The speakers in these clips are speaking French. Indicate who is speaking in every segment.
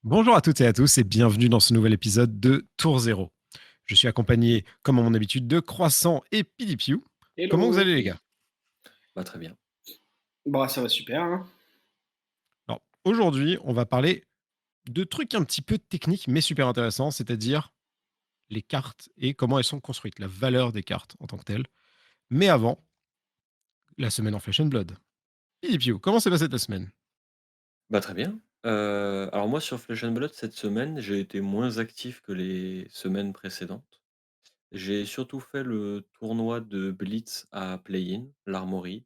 Speaker 1: Bonjour à toutes et à tous et bienvenue dans ce nouvel épisode de Tour Zéro. Je suis accompagné, comme à mon habitude, de Croissant et Pidipiou. Comment vous
Speaker 2: Hello.
Speaker 1: allez les gars?
Speaker 2: Bah, très bien. Bah, ça va super, hein.
Speaker 1: Alors, aujourd'hui, on va parler de trucs un petit peu techniques mais super intéressants, c'est-à-dire les cartes et comment elles sont construites, la valeur des cartes en tant que telles. Mais avant, la semaine en Flesh and Blood. Pidipiou, comment s'est passée ta semaine?
Speaker 2: Bah, très bien. Alors moi sur Flesh and Blood cette semaine, j'ai été moins actif que les semaines précédentes. J'ai surtout fait le tournoi de Blitz à Play-in, l'Armory.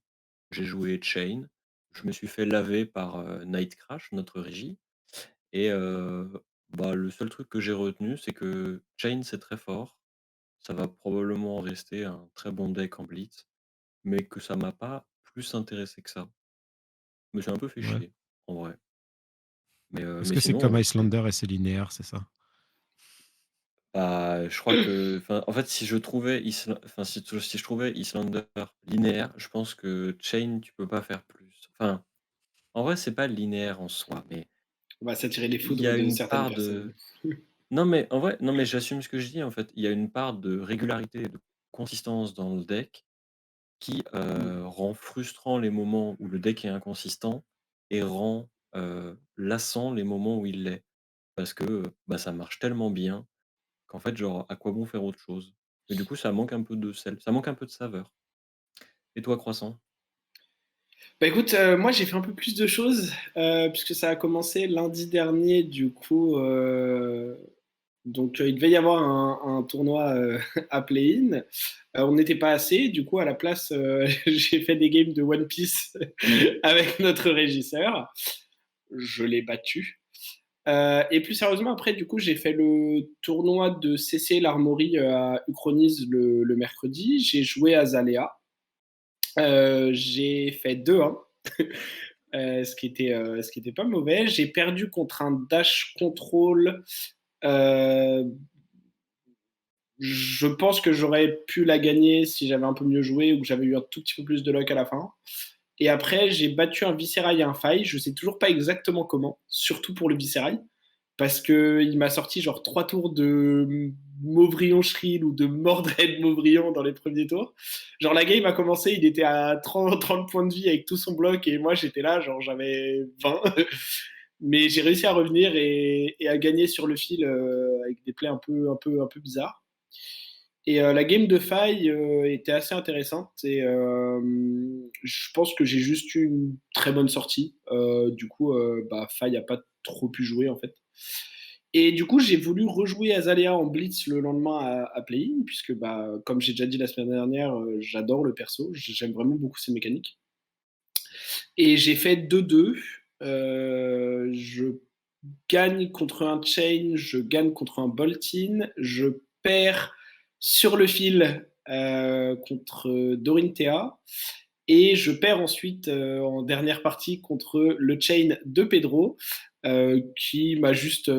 Speaker 2: J'ai joué Chain. Je me suis fait laver par, Night Crash, notre régie et bah, le seul truc que j'ai retenu, c'est que Chain, c'est très fort. Ça va probablement rester un très bon deck en Blitz, mais que ça m'a pas plus intéressé que ça. Je me suis un peu fait
Speaker 1: Ouais.
Speaker 2: chier, en vrai.
Speaker 1: Est-ce
Speaker 2: Mais
Speaker 1: que c'est comme
Speaker 2: sinon, c'était
Speaker 1: Icelander et c'est linéaire, c'est ça?
Speaker 2: bah, je crois que enfin, en fait, si je trouvais si je trouvais Islander linéaire, je pense que Chain, tu peux pas faire plus. Enfin, en vrai, c'est pas linéaire en soi, mais On va s'attirer les il y foudres a de une certaines part personnes. de non, mais en vrai, non, mais j'assume ce que je dis, en fait. Il y a une part de régularité et de consistance dans le deck qui,
Speaker 1: Mmh.
Speaker 2: rend frustrant les moments où le deck est inconsistant et rend, lassant les moments où il l'est. Parce que, bah, ça marche tellement bien qu'en fait, genre, à quoi bon faire autre chose? Et du coup, ça manque un peu de sel, ça manque un peu de saveur. Et toi, Croissant? Bah, écoute, moi j'ai fait un peu plus de choses, puisque ça a commencé lundi dernier du coup, donc il devait y avoir un tournoi, à Play-in. On n'était pas assez, du coup à la place, j'ai fait des games de One Piece avec notre régisseur. Je l'ai battu. Et plus sérieusement, après, du coup, j'ai fait le tournoi de CC l'Armory à Uchronize le mercredi. J'ai joué à Zalea. J'ai fait 2-1, ce qui était pas mauvais. J'ai perdu contre un Dash Control. Euh, je pense que j'aurais pu la gagner si j'avais un peu mieux joué ou que j'avais eu un tout petit peu plus de luck à la fin. Et après, j'ai battu un Viscerail et un Faille. Je sais toujours pas exactement comment, surtout pour le Viscerail. Parce que il m'a sorti genre 3 tours de Mauvrillon Shrill ou de Mordred Mauvrillon dans les premiers tours. Genre la game a commencé, il était à 30 points de vie avec tout son bloc et moi j'étais là, genre j'avais 20. Mais j'ai réussi à revenir et à gagner sur le fil avec des plays un peu bizarres. Et la game de faille était assez intéressante et je pense que j'ai juste eu une très bonne sortie. Du coup, bah, faille n'a pas trop pu jouer en fait. Et du coup, j'ai voulu rejouer Azalea en Blitz le lendemain à Play-in, puisque bah, comme j'ai déjà dit la semaine dernière, j'adore le perso, j'aime vraiment beaucoup ses mécaniques. Et j'ai fait 2-2. Je gagne contre un Chain, je gagne contre un Boltin, je perds sur le fil contre Dorinthea, et je perds ensuite en dernière partie contre le Chain de Pedro, qui m'a juste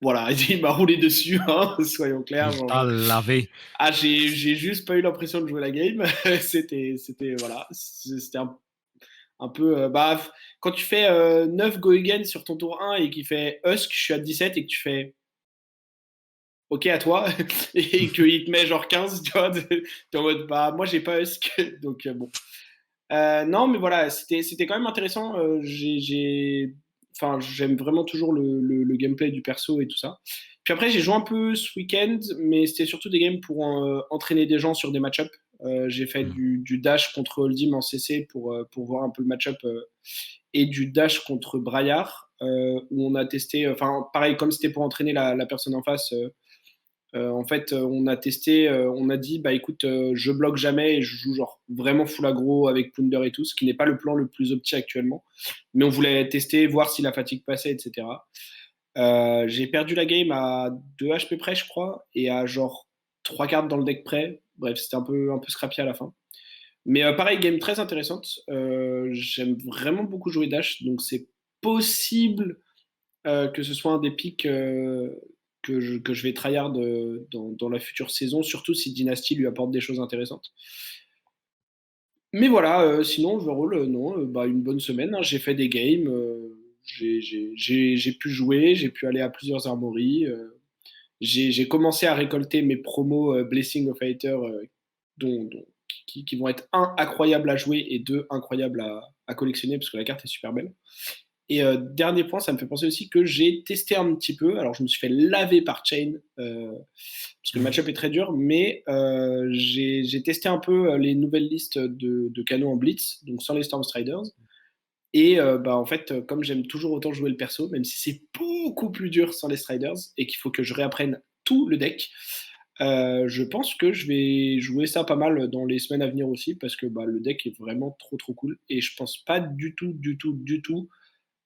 Speaker 2: voilà, il m'a roulé dessus, hein, soyons clairs.
Speaker 1: Il t'a lavé.
Speaker 2: Ah, j'ai juste pas eu l'impression de jouer la game. Voilà, c'était un peu. Bah, quand tu fais 9 go again sur ton tour 1 et qu'il fait Husk, je suis à 17 et que tu fais OK à toi, et qu'il te met genre 15, tu vois, t'es en mode bah, moi j'ai pas Husk, donc bon. Non, mais voilà, c'était quand même intéressant. Enfin, j'aime vraiment toujours le gameplay du perso et tout ça. Puis après, j'ai joué un peu ce week-end, mais c'était surtout des games pour entraîner des gens sur des match-up. J'ai fait
Speaker 1: Mmh.
Speaker 2: du dash contre Holdim en CC pour voir un peu le match-up, et du dash contre Braillard, où on a testé, enfin, pareil, comme c'était pour entraîner la personne en face. En fait, on a testé, on a dit, bah écoute, je bloque jamais et je joue genre vraiment full aggro avec Plunder et tout, ce qui n'est pas le plan le plus opti actuellement. Mais on voulait tester, voir si la fatigue passait, etc. J'ai perdu la game à 2 HP près, je crois, et à genre 3 cartes dans le deck près. Bref, c'était un peu scrappy à la fin. Mais pareil, game très intéressante. J'aime vraiment beaucoup jouer Dash, donc c'est possible que ce soit un des picks que je vais tryhard dans la future saison, surtout si Dynasty lui apporte des choses intéressantes. Mais voilà, sinon, overall, non, bah, une bonne semaine, hein. J'ai fait des games, j'ai pu jouer, j'ai pu aller à plusieurs armories. J'ai commencé à récolter mes promos Blessing of Hater qui vont être un incroyables à jouer et deux incroyables à collectionner parce que la carte est super belle. Et dernier point, ça me fait penser aussi que j'ai testé un petit peu. Alors, je me suis fait laver par Chain parce que le match-up est très dur, mais j'ai testé un peu les nouvelles listes de canons en Blitz, donc sans les Stormstriders. Et bah, en fait, comme j'aime toujours autant jouer le perso, même si c'est beaucoup plus dur sans les Striders et qu'il faut que je réapprenne tout le deck, je pense que je vais jouer ça pas mal dans les semaines à venir aussi parce que bah, le deck est vraiment trop trop cool et je pense pas du tout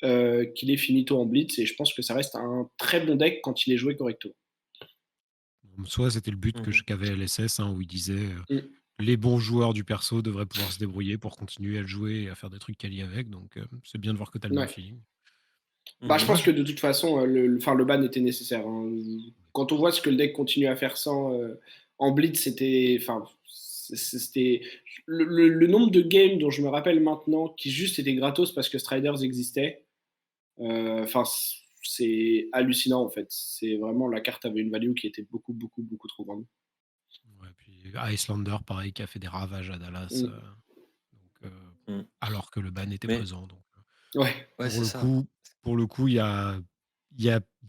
Speaker 2: qu'il est finito en blitz et je pense que ça reste un très bon deck quand il est joué correctement.
Speaker 1: Soit c'était le but
Speaker 3: Mmh.
Speaker 1: qu'avait LSS, hein, où il disait
Speaker 2: Mm.
Speaker 1: les bons joueurs du perso devraient pouvoir se débrouiller pour continuer à le jouer et à faire des trucs quali avec. Donc c'est bien de voir que tu as le même
Speaker 2: Ouais.
Speaker 1: feeling.
Speaker 2: Bah, je
Speaker 3: Mmh.
Speaker 1: Moi,
Speaker 2: pense que de toute façon, enfin, le ban était nécessaire, hein. Quand on voit ce que le deck continue à faire sans en blitz, c'était, enfin, c'était le nombre de games dont je me rappelle maintenant qui juste étaient gratos parce que Striders existait. Enfin, c'est hallucinant en fait. C'est vraiment la carte avait une value qui était beaucoup trop grande.
Speaker 1: ouais, puis Icelander, pareil, qui a fait des ravages à Dallas.
Speaker 2: Mm.
Speaker 1: Donc,
Speaker 3: Mmh.
Speaker 1: alors que le ban était
Speaker 3: Mais
Speaker 1: présent. Donc,
Speaker 2: Ouais.
Speaker 3: ouais,
Speaker 1: pour
Speaker 3: c'est
Speaker 1: le
Speaker 3: ça.
Speaker 1: coup, pour le coup, il y a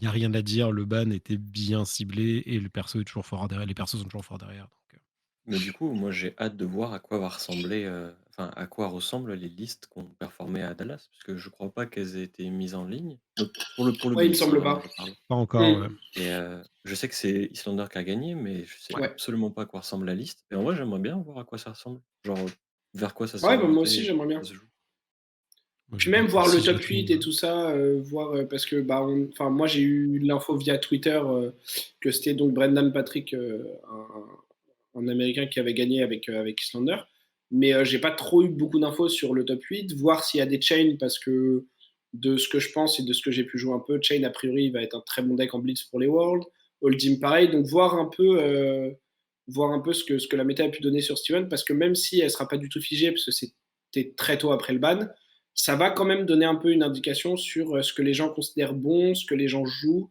Speaker 1: rien à dire. Le ban était bien ciblé et le perso est toujours fort derrière. Les persos sont toujours forts derrière. Donc,
Speaker 3: Mais du coup, moi, j'ai hâte de voir à quoi va ressembler, enfin, à quoi ressemblent les listes qu'ont performé à Dallas, parce que je crois pas qu'elles aient été mises en ligne. Donc pour le
Speaker 2: Ouais, il me semble
Speaker 3: blitzing, hein,
Speaker 2: pas.
Speaker 3: je parle.
Speaker 1: pas encore,
Speaker 2: Mm.
Speaker 1: ouais.
Speaker 3: Et je sais que c'est Islander qui a gagné, mais je sais
Speaker 2: Ouais.
Speaker 3: absolument pas à quoi ressemble la liste. Et en vrai, j'aimerais bien voir à quoi ça ressemble. Genre, vers quoi ça s'est
Speaker 2: Ouais, bah, moi aussi
Speaker 3: orienté,
Speaker 2: j'aimerais
Speaker 3: ça
Speaker 2: bien.
Speaker 3: se joue.
Speaker 1: Moi,
Speaker 2: Puis
Speaker 1: j'ai bien
Speaker 2: même
Speaker 1: peur
Speaker 2: voir
Speaker 1: si
Speaker 2: le
Speaker 1: je la
Speaker 2: top 8
Speaker 1: trouve.
Speaker 2: et tout ça, voir parce que bah, enfin moi j'ai eu l'info via Twitter que c'était donc Brendan Patrick, un Américain qui avait gagné avec Islander. Mais j'ai pas trop eu beaucoup d'infos sur le top 8, voir s'il y a des chains parce que de ce que je pense et de ce que j'ai pu jouer un peu, Chain a priori il va être un très bon deck en blitz pour les Worlds. Oldhim pareil, donc voir un peu ce que la méta a pu donner sur Steven parce que même si elle sera pas du tout figée parce que c'était très tôt après le ban, ça va quand même donner un peu une indication sur ce que les gens considèrent bon, ce que les gens jouent,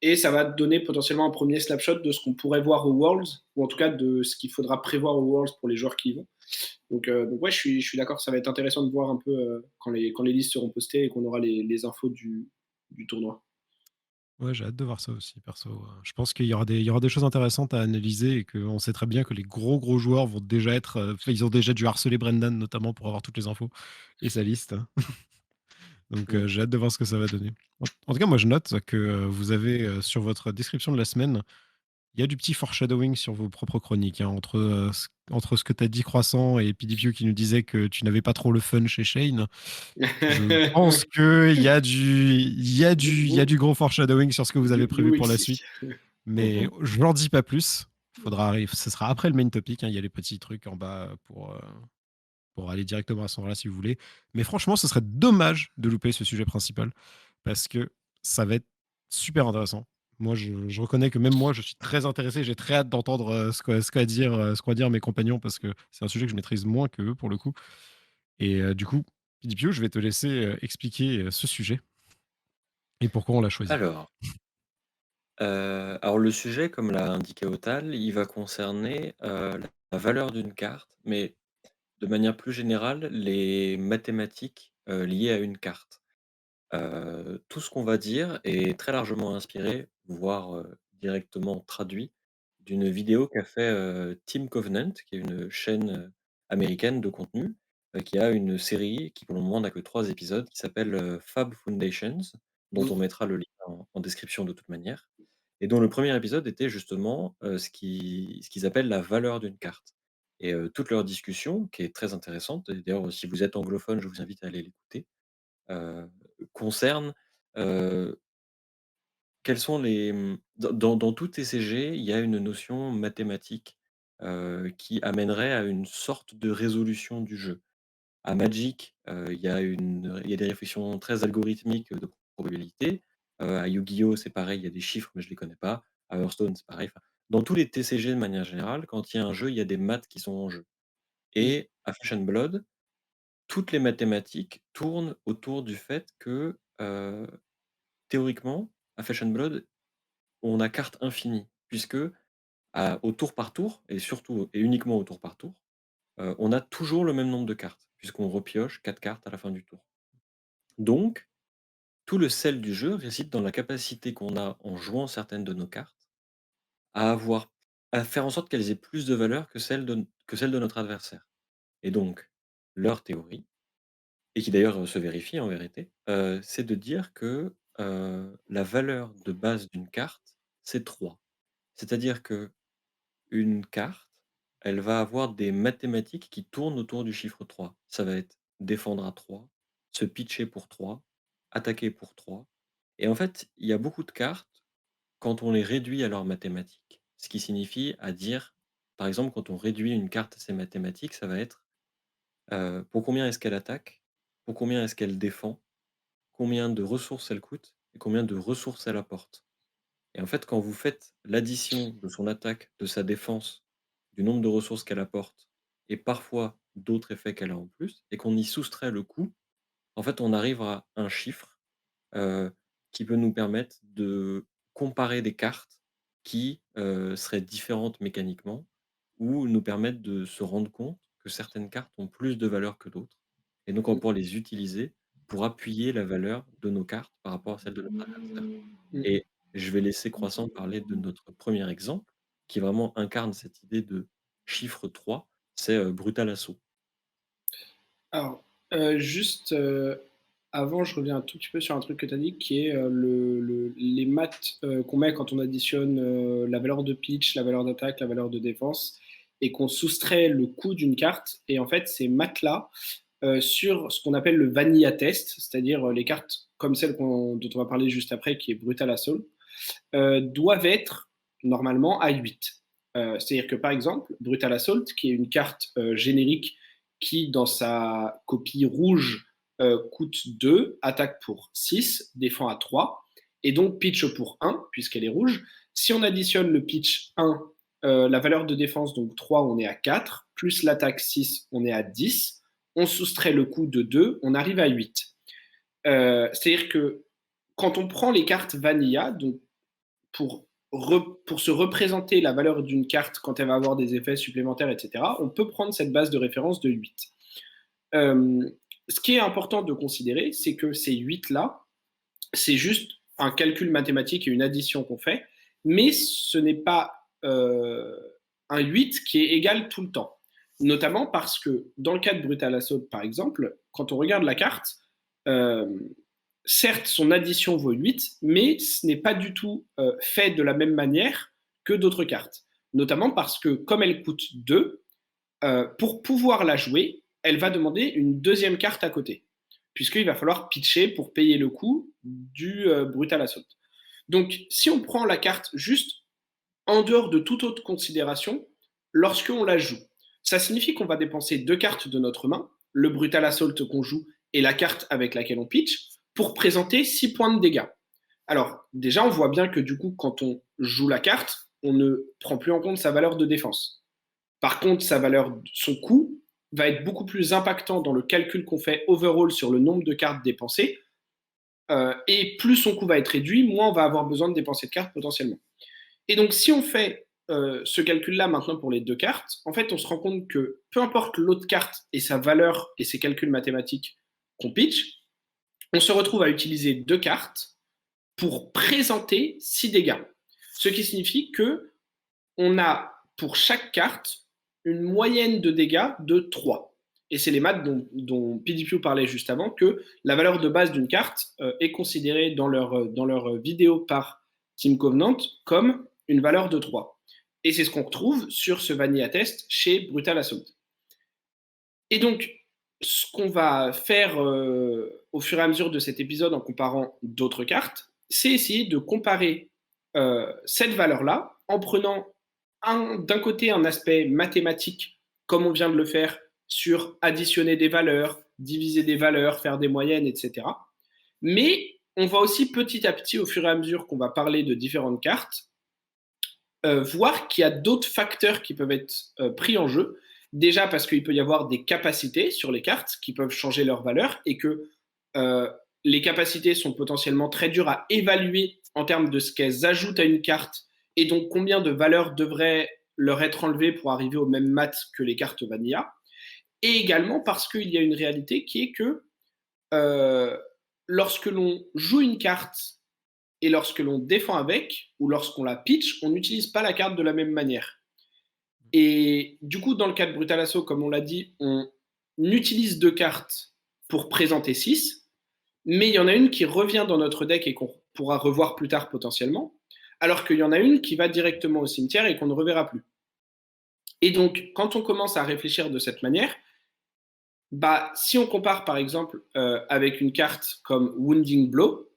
Speaker 2: et ça va donner potentiellement un premier snapshot de ce qu'on pourrait voir aux Worlds, ou en tout cas de ce qu'il faudra prévoir aux Worlds pour les joueurs qui y vont. Donc ouais, je suis d'accord, ça va être intéressant de voir un peu quand les listes seront postées et qu'on aura les infos du tournoi.
Speaker 1: Ouais, j'ai hâte de voir ça aussi, perso. Je pense qu'il y aura des choses intéressantes à analyser et qu'on sait très bien que les gros joueurs vont déjà être. Enfin, ils ont déjà dû harceler Brendan, notamment pour avoir toutes les infos et sa liste. Donc,
Speaker 3: Mm.
Speaker 1: j'ai hâte de voir ce que ça va donner. En tout cas, moi, je note que vous avez sur votre description de la semaine, il y a du petit foreshadowing sur vos propres chroniques, hein, entre ce que tu as dit, Croissant, et PDPU qui nous disait que tu n'avais pas trop le fun chez Shane. Je pense qu'il y a il y a du gros foreshadowing sur ce que vous avez prévu pour la
Speaker 2: Oui.
Speaker 1: suite. Mais
Speaker 3: Mhm.
Speaker 1: je n'en dis pas plus. Ce sera après le main topic, hein. Il y a les petits trucs en bas pour aller directement à ce moment-là si vous voulez. Mais franchement, ce serait dommage de louper ce sujet principal parce que ça va être super intéressant. Moi, je reconnais que même moi, je suis très intéressé. J'ai très hâte d'entendre ce qu'ont à dire mes compagnons parce que c'est un sujet que je maîtrise moins que eux pour le coup. Et du coup, Pidipio, je vais te laisser expliquer ce sujet et pourquoi on l'a choisi.
Speaker 3: Alors, alors le sujet, comme l'a indiqué Otal, il va concerner la valeur d'une carte, mais de manière plus générale, les mathématiques liées à une carte. Tout ce qu'on va dire est très largement inspiré, voire, directement traduit d'une vidéo qu'a fait, Team Covenant, qui est une chaîne, américaine de contenu, qui a une série qui pour le moment n'a que 3 épisodes, qui s'appelle, Fab Foundations, dont on
Speaker 2: Mm.
Speaker 3: mettra le lien en description de toute manière et dont le premier épisode était justement, ce qu'ils appellent la valeur d'une carte et toute leur discussion, qui est très intéressante et d'ailleurs si vous êtes anglophone, je vous invite à aller l'écouter, heu, concerne, heu, quels sont dans tout TCG, il y a une notion mathématique, qui amènerait à une sorte de résolution du jeu. À Magic, il y a des réflexions très algorithmiques de probabilité. À Yu-Gi-Oh! C'est pareil, il y a des chiffres, mais je les connais pas. À Hearthstone, c'est pareil. Enfin, dans tous les TCG de manière générale, quand il y a un jeu, il y a des maths qui sont en jeu
Speaker 2: Mm.
Speaker 3: et à Flesh and Blood, toutes les mathématiques tournent autour du fait que heu, théoriquement, à Flesh and Blood, on a carte infinie puisque au tour par tour et surtout et uniquement au tour par tour, on a toujours le même nombre de cartes puisqu'on repioche 4 cartes à la fin du tour. Donc tout le sel du jeu réside dans la capacité qu'on a en jouant certaines de nos cartes à avoir à faire en sorte qu'elles aient plus de valeur que celle de notre adversaire. Et donc, leur théorie, et qui d'ailleurs, se vérifie en vérité, c'est de dire que, la valeur de base d'une carte, c'est 3. C'est-à-dire qu'une carte, elle va avoir des mathématiques qui tournent autour du chiffre 3. Ça va être défendre à 3, se pitcher pour 3, attaquer pour 3. Et en fait, il y a beaucoup de cartes, quand on les réduit à leurs mathématiques, ce qui signifie à dire, par exemple, quand on réduit une carte à ses mathématiques, ça va être, pour combien est-ce qu'elle attaque? Pour combien est-ce qu'elle défend? Combien de ressources elle coûte? Et combien de ressources elle apporte? Et en fait, quand vous faites l'addition de son attaque, de sa défense, du nombre de ressources qu'elle apporte et parfois d'autres effets qu'elle a en plus et qu'on y soustrait le coût, en fait, on arrive à un chiffre heu, qui peut nous permettre de comparer des cartes qui, seraient différentes mécaniquement ou nous permettre de se rendre compte que certaines cartes ont plus de valeur que d'autres et donc on va pouvoir les utiliser pour appuyer la valeur de nos cartes par rapport à celle de notre adversaire.
Speaker 2: Mm.
Speaker 3: Et je vais laisser Croissant parler de notre premier exemple qui vraiment incarne cette idée de chiffre 3, c'est, Brutal Assault.
Speaker 2: Alors, juste avant, je reviens un tout petit peu sur un truc que tu as dit, qui est les maths qu'on met quand on additionne la valeur de pitch, la valeur d'attaque, la valeur de défense, et qu'on soustrait le coût d'une carte. Et en fait, ces maths-là, sur ce qu'on appelle le vanilla test, c'est-à-dire les cartes comme celle dont on va parler juste après, qui est Brutal Assault, doivent être normalement à 8. C'est-à-dire que par exemple, Brutal Assault, qui est une carte générique qui, dans sa copie rouge, coûte 2, attaque pour 6, défend à 3, et donc pitch pour 1, puisqu'elle est rouge. Si on additionne le pitch 1, la valeur de défense, donc 3, on est à 4, plus l'attaque 6, on est à 10, on soustrait le coût de 2, on arrive à 8. C'est-à-dire que quand on prend les cartes vanilla, donc pour, pour se représenter la valeur d'une carte quand elle va avoir des effets supplémentaires, etc., on peut prendre cette base de référence de 8. Ce qui est important de considérer, c'est que ces 8-là, c'est juste un calcul mathématique et une addition qu'on fait, mais ce n'est pas un 8 qui est égal tout le temps. Notamment parce que dans le cas de Brutal Assault, par exemple, quand on regarde la carte, euh, certes, son addition vaut 8, mais ce n'est pas du tout fait de la même manière que d'autres cartes. Notamment parce que comme elle coûte 2, pour pouvoir la jouer, elle va demander une deuxième carte à côté, puisqu'il va falloir pitcher pour payer le coût du Brutal Assault. Donc, si on prend la carte juste en dehors de toute autre considération, lorsqu'on la joue, ça signifie qu'on va dépenser 2 cartes de notre main, le Brutal Assault qu'on joue et la carte avec laquelle on pitch, pour présenter 6 points de dégâts. Alors, déjà, on voit bien que du coup, quand on joue la carte, on ne prend plus en compte sa valeur de défense. Par contre, son coût va être beaucoup plus impactant dans le calcul qu'on fait overall sur le nombre de cartes dépensées. Et plus son coût va être réduit, moins on va avoir besoin de dépenser de cartes potentiellement. Et donc, si on fait ce calcul-là maintenant pour les 2 cartes, en fait, on se rend compte que peu importe l'autre carte et sa valeur et ses calculs mathématiques qu'on pitch, on se retrouve à utiliser 2 cartes pour présenter 6 dégâts. Ce qui signifie que on a pour chaque carte une moyenne de dégâts de 3. Et c'est les maths dont PDPU parlait juste avant, que la valeur de base d'une carte est considérée dans leur vidéo par Team Covenant comme une valeur de 3. Et c'est ce qu'on retrouve sur ce Vanilla Test chez Brutal Assault. Et donc, ce qu'on va faire au fur et à mesure de cet épisode en comparant d'autres cartes, c'est essayer de comparer cette valeur-là en prenant d'un côté un aspect mathématique, comme on vient de le faire sur additionner des valeurs, diviser des valeurs, faire des moyennes, etc. Mais on va aussi petit à petit, au fur et à mesure qu'on va parler de différentes cartes, voir qu'il y a d'autres facteurs qui peuvent être pris en jeu. Déjà parce qu'il peut y avoir des capacités sur les cartes qui peuvent changer leur valeur et que les capacités sont potentiellement très dures à évaluer en termes de ce qu'elles ajoutent à une carte et donc combien de valeurs devraient leur être enlevées pour arriver au même mat que les cartes vanilla. Et également parce qu'il y a une réalité qui est que euh, lorsque l'on joue une carte et lorsque l'on défend avec, ou lorsqu'on la pitch, on n'utilise pas la carte de la même manière. Et du coup, dans le cas de Brutal Assault, comme on l'a dit, on utilise 2 cartes pour présenter 6, mais il y en a une qui revient dans notre deck et qu'on pourra revoir plus tard potentiellement, alors qu'il y en a une qui va directement au cimetière et qu'on ne reverra plus. Et donc, quand on commence à réfléchir de cette manière, bah, si on compare par exemple avec une carte comme Wounding Blow,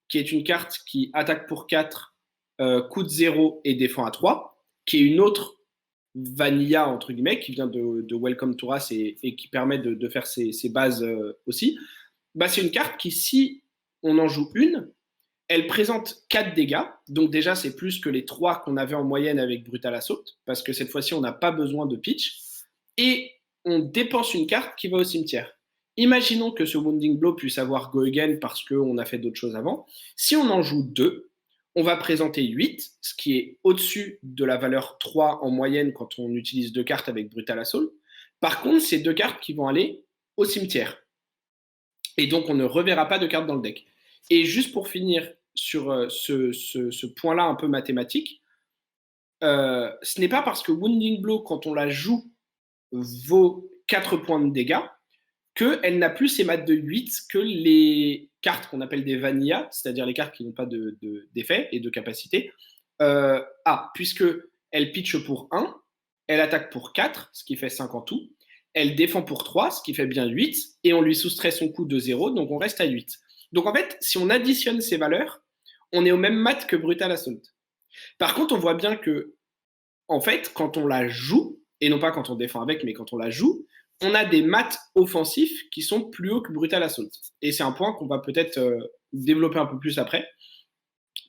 Speaker 2: qui est une carte qui attaque pour 4, coûte 0 et défend à 3, qui est une autre vanilla, entre guillemets, qui vient de Welcome to Us et qui permet de faire ses bases aussi, bah, c'est une carte qui, si on en joue une, elle présente 4 dégâts. Donc déjà, c'est plus que les 3 qu'on avait en moyenne avec Brutal Assault, parce que cette fois-ci, on n'a pas besoin de pitch. Et on dépense une carte qui va au cimetière. Imaginons que ce Wounding Blow puisse avoir Go Again parce qu'on a fait d'autres choses avant. Si on en joue 2, on va présenter 8, ce qui est au-dessus de la valeur 3 en moyenne quand on utilise 2 cartes avec Brutal Assault. Par contre, c'est 2 cartes qui vont aller au cimetière. Et donc, on ne reverra pas de cartes dans le deck. Et juste pour finir sur ce point-là un peu mathématique, ce n'est pas parce que Wounding Blow, quand on la joue, vaut 4 points de dégâts qu'elle n'a plus ses maths de 8 que les cartes qu'on appelle des vanilla, c'est-à-dire les cartes qui n'ont pas d'effet et de capacité, puisque elle pitch pour 1, elle attaque pour 4, ce qui fait 5 en tout, elle défend pour 3, ce qui fait bien 8, et on lui soustrait son coût de 0, donc on reste à 8. Donc en fait, si on additionne ces valeurs, on est au même mat que Brutal Assault. Par contre, on voit bien que, en fait, quand on la joue, et non pas quand on défend avec, mais quand on la joue, on a des maths offensifs qui sont plus hauts que Brutal Assault. Et c'est un point qu'on va peut-être développer un peu plus après.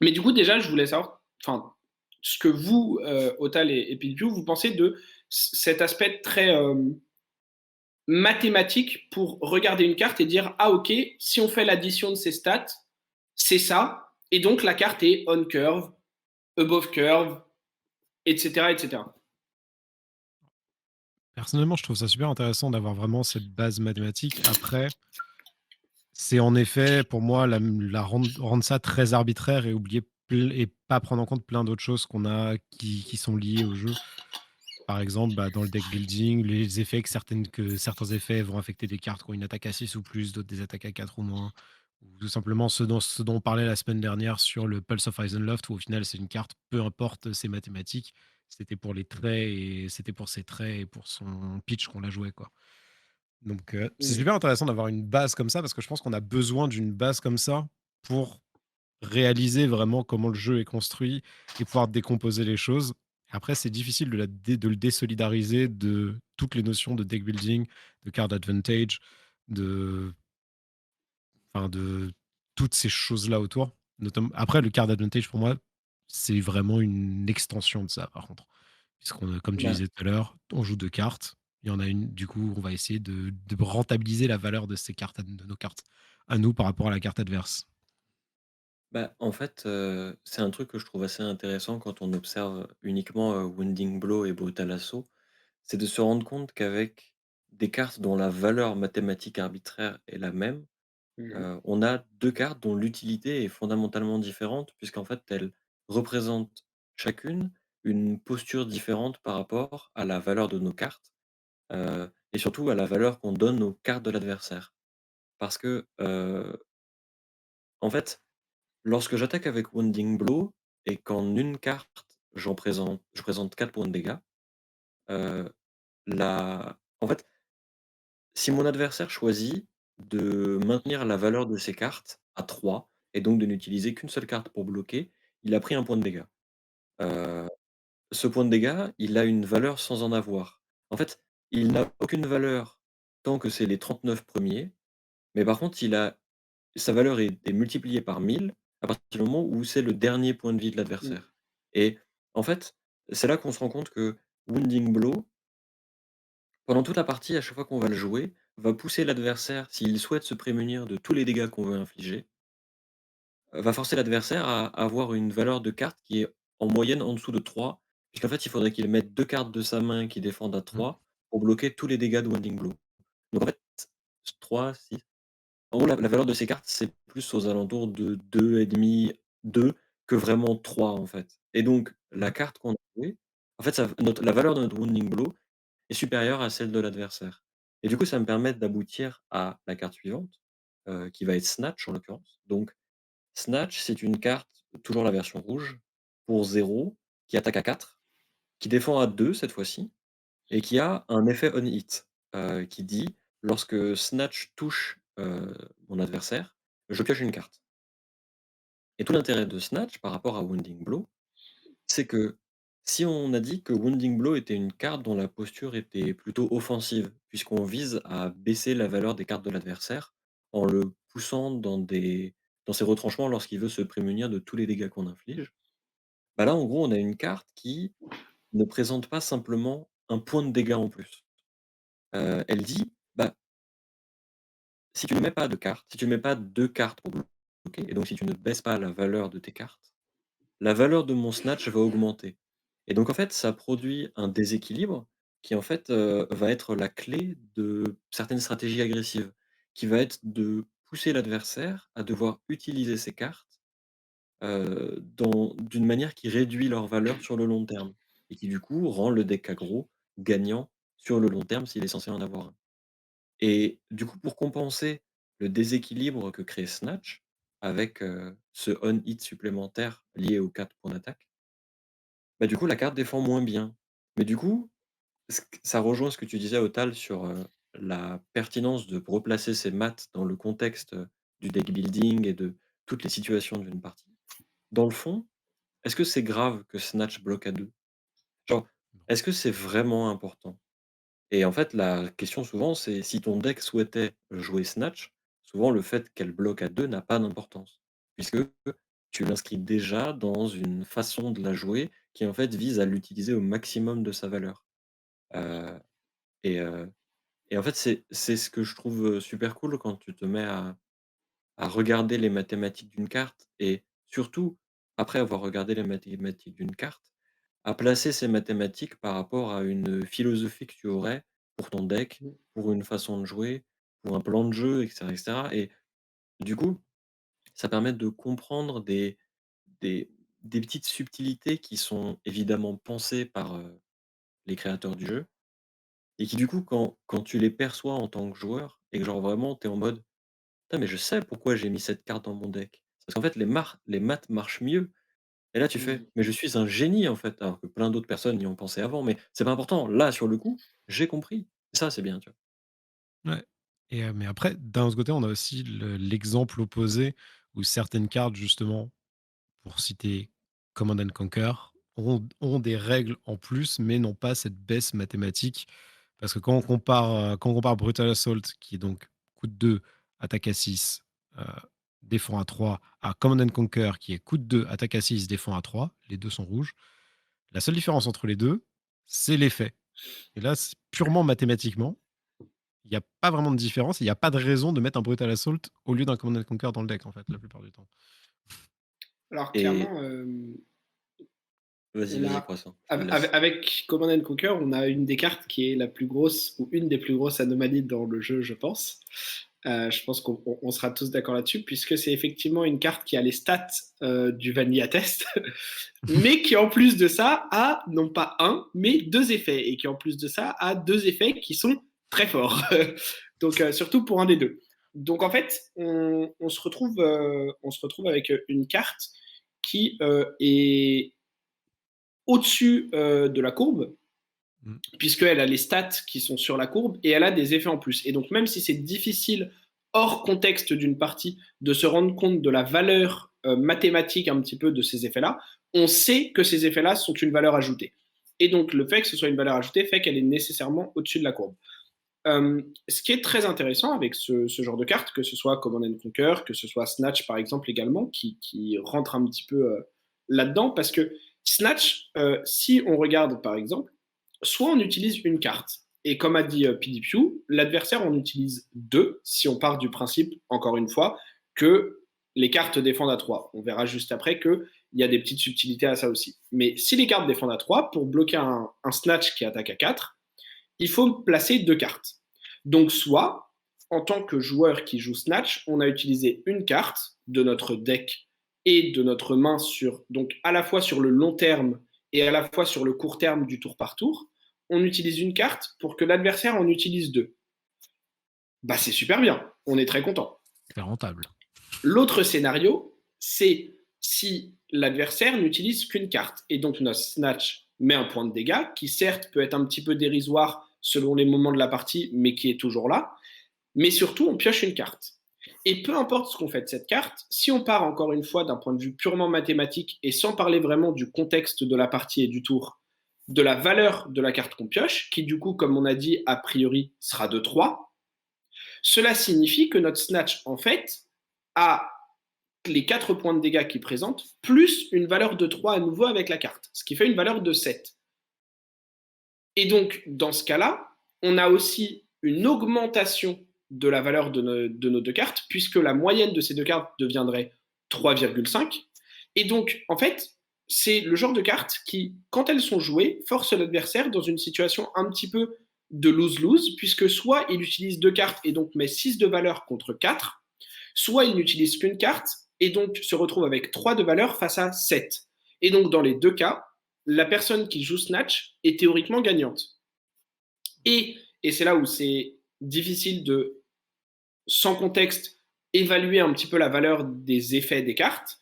Speaker 2: Mais du coup, déjà, je voulais savoir, enfin, ce que vous, Otal et Pilpiu, vous pensez de cet aspect très mathématique pour regarder une carte et dire, ah ok, si on fait l'addition de ces stats, c'est ça, et donc la carte est on curve, above curve, etc., etc.
Speaker 1: Personnellement, je trouve ça super intéressant d'avoir vraiment cette base mathématique. Après, c'est en effet, pour moi, rendre ça très arbitraire et oublier et pas prendre en compte plein d'autres choses qu'on a qui sont liées au jeu. Par exemple, bah, dans le deck building, les effets que certains effets vont affecter des cartes qui ont une attaque à 6 ou plus, d'autres des attaques à 4 ou moins. Ou tout simplement ce dont on parlait la semaine dernière sur le Pulse of Eisenloft, où au final c'est une carte, peu importe ses mathématiques, c'était pour les traits et c'était pour ses traits et pour son pitch qu'on la jouait, quoi. Donc c'est
Speaker 2: Mm.
Speaker 1: super intéressant d'avoir une base comme ça parce que je pense qu'on a besoin d'une base comme ça pour réaliser vraiment comment le jeu est construit et pouvoir décomposer les choses. Après, c'est difficile de le désolidariser de toutes les notions de deck building, de card advantage, de, de toutes ces choses-là autour. Après, le card advantage, pour moi, c'est vraiment une extension de ça, par contre. Puisqu'on, comme tu
Speaker 3: Bah,
Speaker 1: disais tout à l'heure, on joue 2 cartes. Il y en a une, du coup, on va essayer de rentabiliser la valeur de ces cartes, de nos cartes à nous par rapport à la carte adverse.
Speaker 3: en fait, c'est un truc que je trouve assez intéressant quand on observe uniquement, Wounding Blow et Brutal Assault, c'est de se rendre compte qu'avec des cartes dont la valeur mathématique arbitraire est la même,
Speaker 2: Mhm.
Speaker 3: on a 2 cartes dont l'utilité est fondamentalement différente puisqu'en fait, elles représentent chacune une posture différente par rapport à la valeur de nos cartes, et surtout à la valeur qu'on donne aux cartes de l'adversaire. Parce que, en fait, lorsque j'attaque avec Wounding Blow et qu'en une carte, je présente 4 points de dégâts, heu, la en fait, si mon adversaire choisit de maintenir la valeur de ses cartes à 3 et donc de n'utiliser qu'une seule carte pour bloquer, il a pris un point de dégâts. Heu, Ce point de dégâts, il a une valeur sans en avoir. En fait, il n'a aucune valeur tant que c'est les 39 premiers, mais par contre, sa valeur est multipliée par 1000 à partir du moment où c'est le dernier point de vie de
Speaker 2: Mm.
Speaker 3: l'adversaire. Et en fait, c'est là qu'on se rend compte que Wounding Blow Pendant toute la partie, à chaque fois qu'on va le jouer, va pousser l'adversaire, s'il souhaite se prémunir de tous les dégâts qu'on veut infliger, va forcer l'adversaire à avoir une valeur de carte qui est en moyenne en dessous de 3, puisqu'en fait, il faudrait qu'il mette 2 cartes de sa main qui défendent à
Speaker 1: Mmh.
Speaker 3: 3 pour bloquer tous les dégâts de Wounding Blow. Donc en fait, 3, 6. En gros, la valeur de ces cartes, c'est plus aux alentours de 2,5, 2 que vraiment 3 en fait. Et donc la
Speaker 1: Mmh.
Speaker 3: carte qu'on a jouée, en fait, la valeur de notre Wounding Blow est supérieure à celle de l'adversaire. Et du coup, ça me permet d'aboutir à la carte suivante, qui va être Snatch en l'occurrence. Donc Snatch, c'est une carte, toujours la version rouge, pour 0, qui attaque à 4, qui défend à 2 cette fois-ci, et qui a un effet on hit, qui dit: «Lorsque Snatch touche, mon adversaire, je pioche une carte». Et tout l'intérêt de Snatch par rapport à Wounding Blow, c'est que si on a dit que Wounding Blow était une carte dont la posture était plutôt offensive, puisqu'on vise à baisser la valeur des cartes de l'adversaire en le poussant dans ses retranchements lorsqu'il veut se prémunir de tous les dégâts qu'on inflige. Bah là, en gros, on a une carte qui ne présente pas simplement un point de dégâts en plus. Elle dit: «Bah, si tu ne mets pas de cartes, si tu ne mets pas 2 cartes pour bloquer et donc si tu ne baisses pas la valeur de tes cartes, la valeur de mon snatch va augmenter». Et donc en fait, ça produit un déséquilibre qui en fait, va être la clé de certaines stratégies agressives, qui va être de pousser l'adversaire à devoir utiliser ses cartes, dans d'une manière qui réduit leur valeur sur le long terme et qui du coup rend le deck aggro gagnant sur le long terme s'il est censé en avoir un. Et du coup, pour compenser le déséquilibre que crée Snatch avec, ce on hit supplémentaire lié aux 4 points d'attaque, bah, du coup, la carte défend moins bien. Mais du coup, ça rejoint ce que tu disais, Otal, sur, la pertinence de replacer ces maths dans le contexte, du deck building et de toutes les situations d'une partie. Dans le fond, est-ce que c'est grave que Snatch bloque à 2? Genre,
Speaker 1: Non.
Speaker 3: est-ce que c'est vraiment important? Et en fait, la question souvent, c'est si ton deck souhaitait jouer Snatch, souvent le fait qu'elle bloque à 2 n'a pas d'importance, puisque tu l'inscris déjà dans une façon de la jouer qui en fait vise à l'utiliser au maximum de sa valeur. Heu et heu et en fait, c'est ce que je trouve, super cool quand tu te mets à regarder les mathématiques d'une carte et surtout, après avoir regardé les mathématiques d'une carte, à placer ces mathématiques par rapport à une philosophie que tu aurais pour ton deck, pour une façon de jouer, pour un plan de jeu, et cetera et du coup, ça permet de comprendre des des petites subtilités qui sont évidemment pensées par, les créateurs du jeu et qui du coup, quand tu les perçois en tant que joueur et que genre vraiment tu es en mode: «Putain mais je sais pourquoi j'ai mis cette carte dans mon deck». Parce qu'en fait les maths marchent mieux et là tu fais:
Speaker 2: Mmh.
Speaker 3: «Mais je suis un génie en fait», alors que plein d'autres personnes y ont pensé avant, mais c'est pas important. Là, sur le coup, j'ai compris. Ça, c'est bien, tu vois?
Speaker 1: Ouais, et mais après, d'un autre côté, on a aussi l'exemple opposé où certaines cartes, justement, pour citer Command and Conquer, ont des règles en plus, mais n'ont pas cette baisse mathématique. Parce que quand on compare Brutal Assault, qui est donc coûte 2, attaque à 6, défend à 3, à Command and Conquer, qui est coûte 2, attaque à 6, défend à 3, les deux sont rouges. La seule différence entre les deux, c'est l'effet. Et là, c'est purement mathématiquement, il y a pas vraiment de différence. Il y a pas de raison de mettre un Brutal Assault au lieu d'un Command and Conquer dans le deck, en fait, la plupart du temps.
Speaker 2: Alors
Speaker 3: Et
Speaker 2: clairement,
Speaker 3: vas-y,
Speaker 2: on
Speaker 3: vas-y,
Speaker 2: a
Speaker 3: croissant, je te laisse.
Speaker 2: avec Command and Conquer, on a une des cartes qui est la plus grosse ou une des plus grosses anomalies dans le jeu, je pense. Je pense qu'on sera tous d'accord là-dessus, puisque c'est effectivement une carte qui a les stats du Vanilla Test, mais qui en plus de ça a non pas un, mais deux effets, et qui en plus de ça a deux effets qui sont très forts. Donc surtout pour un des deux. Donc en fait, on se retrouve avec une carte qui est au-dessus de la courbe,
Speaker 1: Mmh.
Speaker 2: puisqu'elle a les stats qui sont sur la courbe et elle a des effets en plus. Et donc, même si c'est difficile, hors contexte d'une partie, de se rendre compte de la valeur mathématique un petit peu de ces effets-là, on sait que ces effets-là sont une valeur ajoutée. Et donc, le fait que ce soit une valeur ajoutée fait qu'elle est nécessairement au-dessus de la courbe. Ce qui est très intéressant avec ce genre de carte, que ce soit Command and Conquer, que ce soit Snatch par exemple également, qui rentre un petit peu là-dedans, parce que Snatch, si on regarde par exemple, soit on utilise une carte, Et comme a dit PDPU, l'adversaire en utilise 2 si on part du principe, encore une fois, que les cartes défendent à 3. On verra juste après qu'il y a des petites subtilités à ça aussi. Mais si les cartes défendent à 3, pour bloquer un snatch qui attaque à 4, il faut placer 2 cartes. Donc soit, en tant que joueur qui joue snatch, on a utilisé une carte de notre deck et de notre main donc à la fois sur le long terme et à la fois sur le court terme du tour par tour. On utilise une carte pour que l'adversaire en utilise 2. Bah c'est super bien, on est très content.
Speaker 1: C'est rentable.
Speaker 2: L'autre scénario, c'est si l'adversaire n'utilise qu'une carte. Et donc notre snatch met un point de dégâts, qui certes peut être un petit peu dérisoire selon les moments de la partie, mais qui est toujours là. Mais surtout, on pioche une carte. Et peu importe ce qu'on fait de cette carte, si on part encore une fois d'un point de vue purement mathématique et sans parler vraiment du contexte de la partie et du tour, de la valeur de la carte qu'on pioche, qui du coup, comme on a dit, a priori sera de 3, cela signifie que notre snatch, en fait, a les 4 points de dégâts qu'il présente, plus une valeur de 3 à nouveau avec la carte, ce qui fait une valeur de 7. Et donc, dans ce cas-là, on a aussi une augmentation de la valeur de nos 2 cartes, puisque la moyenne de ces 2 cartes deviendrait 3,5. Et donc, en fait, c'est le genre de cartes qui, quand elles sont jouées, forcent l'adversaire dans une situation un petit peu de lose-lose, puisque soit il utilise 2 cartes et donc met 6 de valeur contre 4, soit il n'utilise qu'une carte et donc se retrouve avec 3 de valeur face à 7. Et donc, dans les 2 cas, la personne qui joue Snatch est théoriquement gagnante. Et c'est là où c'est difficile de, sans contexte, évaluer un petit peu la valeur des effets des cartes,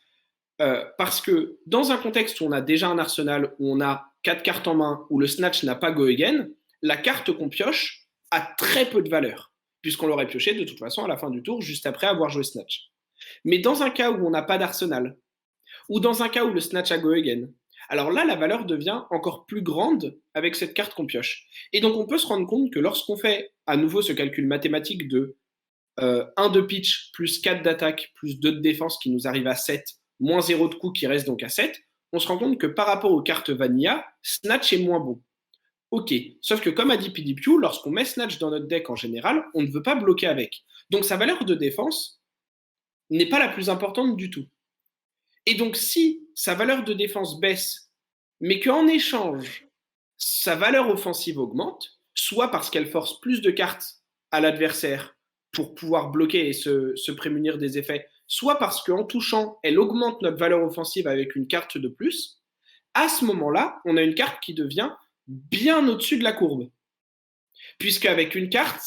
Speaker 2: parce que dans un contexte où on a déjà un arsenal, où on a 4 cartes en main, où le Snatch n'a pas Go Again, la carte qu'on pioche a très peu de valeur, puisqu'on l'aurait pioché de toute façon à la fin du tour, juste après avoir joué Snatch. Mais dans un cas où on n'a pas d'arsenal, ou dans un cas où le Snatch a Go Again, alors là, la valeur devient encore plus grande avec cette carte qu'on pioche. Et donc, on peut se rendre compte que lorsqu'on fait à nouveau ce calcul mathématique de 1 de pitch plus 4 d'attaque plus 2 de défense qui nous arrive à 7, moins 0 de coup qui reste donc à 7, on se rend compte que par rapport aux cartes Vanilla, Snatch est moins bon. Ok, sauf que comme a dit PDPU, lorsqu'on met Snatch dans notre deck en général, on ne veut pas bloquer avec. Donc sa valeur de défense n'est pas la plus importante du tout. Et donc, si sa valeur de défense baisse, mais qu'en échange, sa valeur offensive augmente, soit parce qu'elle force plus de cartes à l'adversaire pour pouvoir bloquer et se prémunir des effets, soit parce qu'en touchant, elle augmente notre valeur offensive avec une carte de plus, à ce moment-là, on a une carte qui devient bien au-dessus de la courbe. Puisqu'avec une carte,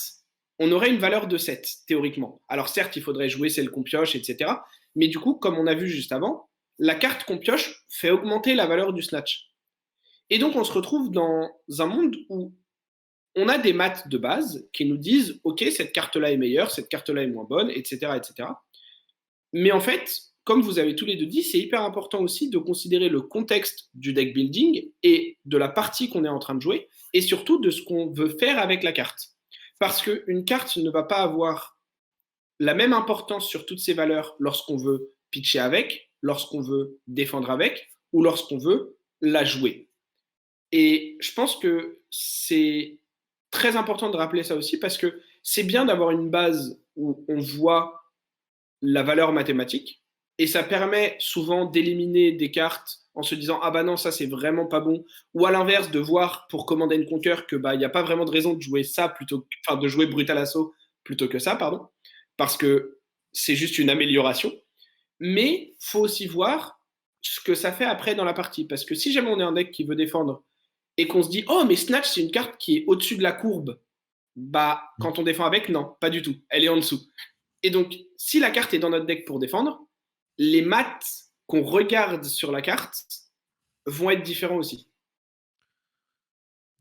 Speaker 2: on aurait une valeur de 7, théoriquement. Alors certes, il faudrait jouer celle qu'on pioche, etc. Mais du coup, comme on a vu juste avant, la carte qu'on pioche fait augmenter la valeur du snatch. Et donc, on se retrouve dans un monde où on a des maths de base qui nous disent « Ok, cette carte-là est meilleure, cette carte-là est moins bonne, etc. etc. » Mais en fait, comme vous avez tous les deux dit, c'est hyper important aussi de considérer le contexte du deck building et de la partie qu'on est en train de jouer, et surtout de ce qu'on veut faire avec la carte. Parce qu'une carte ne va pas avoir la même importance sur toutes ses valeurs lorsqu'on veut pitcher avec, lorsqu'on veut défendre avec, ou lorsqu'on veut la jouer. Et je pense que c'est très important de rappeler ça aussi, parce que c'est bien d'avoir une base où on voit la valeur mathématique, et ça permet souvent d'éliminer des cartes en se disant ah bah non, ça c'est vraiment pas bon, ou à l'inverse de voir pour Command & Conquer que bah il y a pas vraiment de raison de jouer ça plutôt que, enfin de jouer Brutal Assault plutôt que ça, pardon, parce que c'est juste une amélioration. Mais faut aussi voir ce que ça fait après dans la partie, parce que si jamais on est un deck qui veut défendre et qu'on se dit oh mais Snatch c'est une carte qui est au-dessus de la courbe, bah quand on défend avec, non, pas du tout, elle est en dessous. Et donc si la carte est dans notre deck pour défendre, les maths qu'on regarde sur la carte vont être différents aussi.